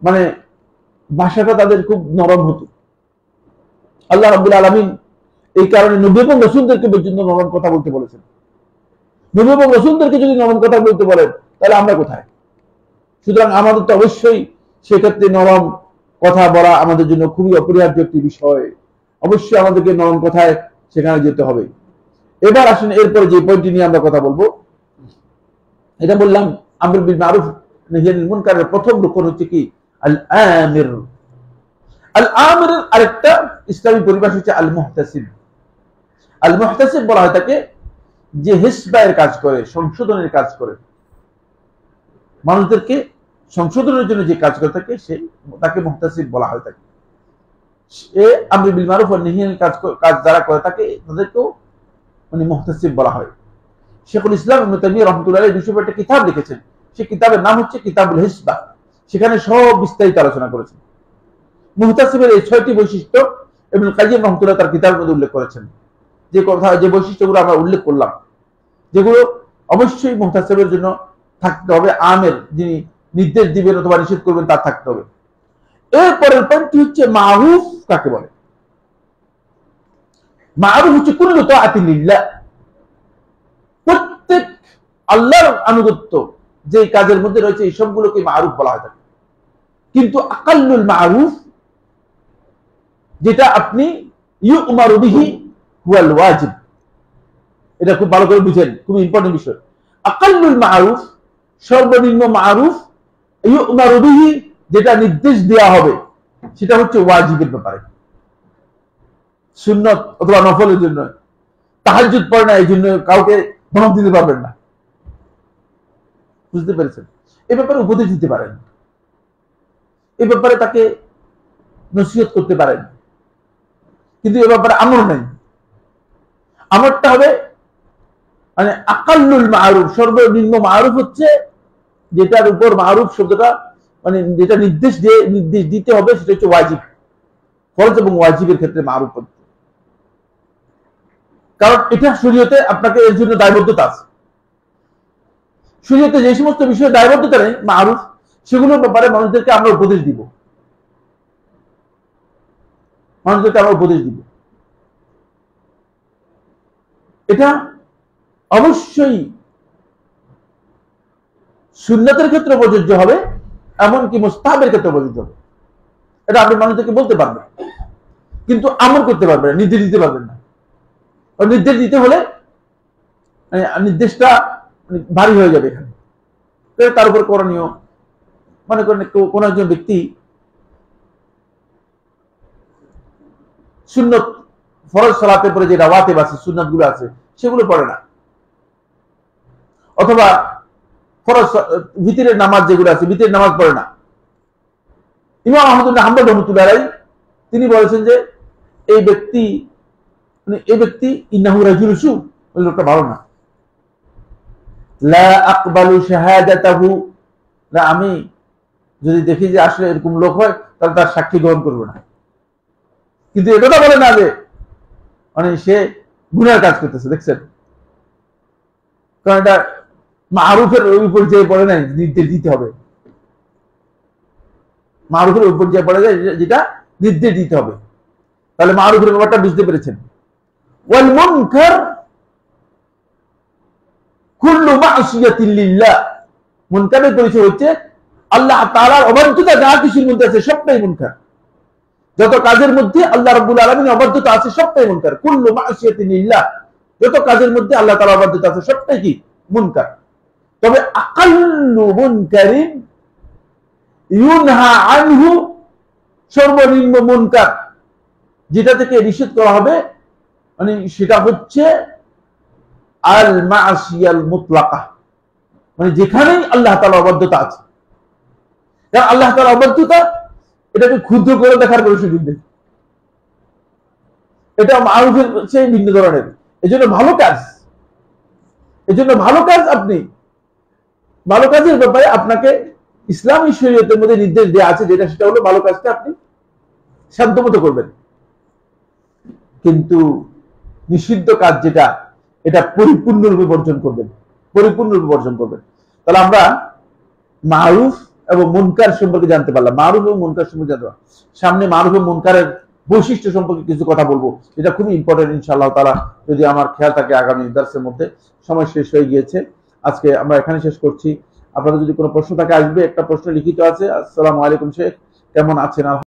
মানে ভাষাটা তাদের খুব নরম হতো। আল্লাহ রাব্বুল আলামিন এই কারণে নবী এবং রাসূলদেরকে পর্যন্ত নরম কথা বলতে বলেছেন। নবী এবং রাসূলদেরকে যদি নরম কথা বলতে বলেন, তাহলে আমরা কোথায়? সুতরাং আমাদের তো অবশ্যই সেক্ষেত্রে নরম কথা বলা আমাদের জন্য খুবই অপরিহার্য একটি বিষয়। অবশ্যই আমাদেরকে নরম কথায় সেখানে যেতে হবে। এবার আসুন এরপরে যে পয়েন্টটি নিয়ে আমরা কথা বলবো, এটা বললাম আমর বিল মারুফ নাহি আনিল মুনকারের প্রথম রুকন হচ্ছে কি, আল আমির। আল আমিরের আরেকটা ইসলামী পরিভাষা হচ্ছে আল মুহতাসিব। আল মুহতাসিব বলা হয় তাকে, যে হিসবায়ের কাজ করে, সংশোধনের কাজ করে, মানুষদেরকে সংশোধনের জন্য যে কাজ করে থাকে তাকে মুহতাসিব বলা হয় থাকে। এ আমর বিল মারুফ ওয়া নাহি আনিল কাজ যারা করে থাকে তাদেরকেও মানে মুহতাসিব বলা হয়। শেখুল ইসলাম ইবনে তাইমিয়া রাহমাতুল্লাহ আলাইহি বিষয়ে একটা কিতাব লিখেছেন, সেই কিতাবের নাম হচ্ছে কিতাবুল হিসবা। সেখানে সব বিস্তারিত আলোচনা করেছেন। মুহতাসিবের এই 6টি বৈশিষ্ট্য ইবনুল কাইয়্যিম রাহমাতুল্লাহ তার কিতাবের মধ্যে উল্লেখ করেছেন। যে বৈশিষ্ট্যগুলো আমরা উল্লেখ করলাম, যেগুলো অবশ্যই মুহতাসিবের জন্য থাকতে হবে, আমের যিনি নির্দেশ দিবেন অথবা নিষেধ করবেন তার থাকতে হবে। এরপরের পয়েন্টটি হচ্ছে মারুফ কাকে বলে। মারুফ হচ্ছে কুল্লু তাআতিন লিল্লাহ, প্রত্যেক আল্লাহর আনুগত্য যে কাজের মধ্যে রয়েছে এই সবগুলোকে মারুফ বলা হয় থাকে। কিন্তু আকাল্লুল মারুফ, যেটা আপনি ইউমারু বিহি হুয়াল ওয়াজিব, এটা খুব ভালো করে বুঝেন, খুব ইম্পর্টেন্ট বিষয়। আকাল্লুল মারুফ, সর্বনিম্ন মারুফ, ইউমারু বিহি, যেটা নির্দেশ দেওয়া হবে সেটা হচ্ছে ওয়াজিবের ব্যাপারে, সুন্নত অথবা নফলের জন্য। তাহাজ্জুদ পড়ে না এই জন্য কাউকে ধমক দিতে পারবেন না, বুঝতে পেরেছেন? এ ব্যাপারে উপদেশ দিতে পারেন, এ ব্যাপারে তাকে নসিহত করতে পারেন, কিন্তু এ ব্যাপারে আমর নেই। আমরটা হবে মানে আকাল্লুল মারুফ, সর্বনিম্ন মারুফ হচ্ছে যেটার উপর মারুফ শব্দটা মানে যেটা নির্দেশ দিতে হবে সেটা হচ্ছে ওয়াজিব। ফরজ এবং ওয়াজিবের ক্ষেত্রে মারুফ হচ্ছে, কারণ এটা শরীয়তে আপনাকে এর জন্য দায়বদ্ধতা আছে। শরীয়তে যে সমস্ত বিষয়ে দায়বদ্ধতা নেই মারুফ, সেগুলোর ব্যাপারে মানুষদেরকে আমরা উপদেশ দিব, এটা অবশ্যই সুন্নতের ক্ষেত্রে প্রযোজ্য হবে, এমনকি মুস্তাহাবের ক্ষেত্রে প্রযোজ্য হবে। এটা আপনি মানুষদেরকে বলতে পারবেন, কিন্তু আমল করতে পারবেন না, নির্দেশ দিতে পারবেন না। নির্দেশ দিতে হলে নির্দেশটা ভারী হয়ে যাবে এখানে। তার উপর করণীয়, মনে করেন কোন একজন ব্যক্তি সুন্নত ফরজ সালাতের পরে যে রাওয়াতিব আছে, সুন্নাত গুলো আছে, সেগুলো পড়ে না, অথবা ফরজ ভিতরের নামাজ যেগুলো আছে ভিতরের নামাজ পড়ে না। ইমাম আহমদ ইবনে হাম্বল রাহমাতুল্লাহ আলাইহি তিনি বলেছেন যে এই ব্যক্তি ইন্নাহু রাজুলুন সু, ওই লোকটা ভালো না। লা আকবালু শাহাদাতাহু, না আমি যদি দেখি যে আসলে এরকম লোক হয় তাহলে তার সাক্ষী গ্রহণ করব না। কিন্তু এটা বলে না যে মানে সে গুনার কাজ করতেছে, দেখছেন? কারণ এটা মারুফের উপর যে পড়ে নাই, নির্দেশ দিতে হবে। মারুফের উপর যে পড়ে যায় যেটা নির্দেশ দিতে হবে। তাহলে মারুফের ব্যাপারটা বুঝতে পেরেছেন। ওয়াল মুনকার কুল্লু মাসিয়াতিন লিল্লাহ, মুনকারের পরিচয় হচ্ছে আল্লাহ তাআলার অবাধ্যতা যা কিছুর মধ্যে আছে সবটাই মুনকার। যত কাজের মধ্যে আল্লাহ রাব্বুল আলামিনের অবাধ্যতা আছে সবটাই মুনকার। কুল্লু মাসিয়াতিন লিল্লাহ, যত কাজের মধ্যে আল্লাহ তাআলার অবাধ্যতা আছে সবটাই কি? মুনকার। তবে আকাল্লু মুনকারিন ইউনহা আনহু, সর্বনিম্ন মুনকার যেটা থেকে নিষেধ করা হবে মানে সেটা হচ্ছে আল মাসিয়াল মুতলাকা, মানে যেখানেই আল্লাহ তাআলার অবাধ্যতা আছে। কারণ আল্লাহ তাআলার অবাধ্যতা এটাকে ক্ষুদ্র করে দেখার কোনো সুযোগ নেই, এটা মারুফের চেয়ে ভিন্ন ধরনের। এজন্য ভালো কাজ, আপনি ভালো কাজের ব্যাপারে আপনাকে ইসলামী শরীয়তের মধ্যে নির্দেশ দেওয়া আছে, যেটা সেটা হলো ভালো কাজটা আপনি শান্তমতো করবেন। কিন্তু নিষিদ্ধ কাজ যেটা, এটা পরিপূর্ণরূপে বর্জন করবেন। তাহলে আমরা মারুফ এবং মুনকার সম্পর্কে জানতে পারলাম। মারুফ এবং মুনকার সম্পর্কে জানতে পারলাম। সামনে মারুফ এবং মুনকারের বৈশিষ্ট্য সম্পর্কে কিছু কথা বলবো, এটা খুবই ইম্পর্টেন্ট ইনশাআল্লাহ তাআলা, যদি আমার খেয়াল থাকে। আগামী দার্সের মধ্যে সময় শেষ হয়ে গিয়েছে, আজকে আমরা এখানে শেষ করছি। আপনাদের যদি কোনো প্রশ্ন থাকে আসবে, একটা প্রশ্ন লিখিত আছে। আসসালামু আলাইকুম শেখ, কেমন আছেন?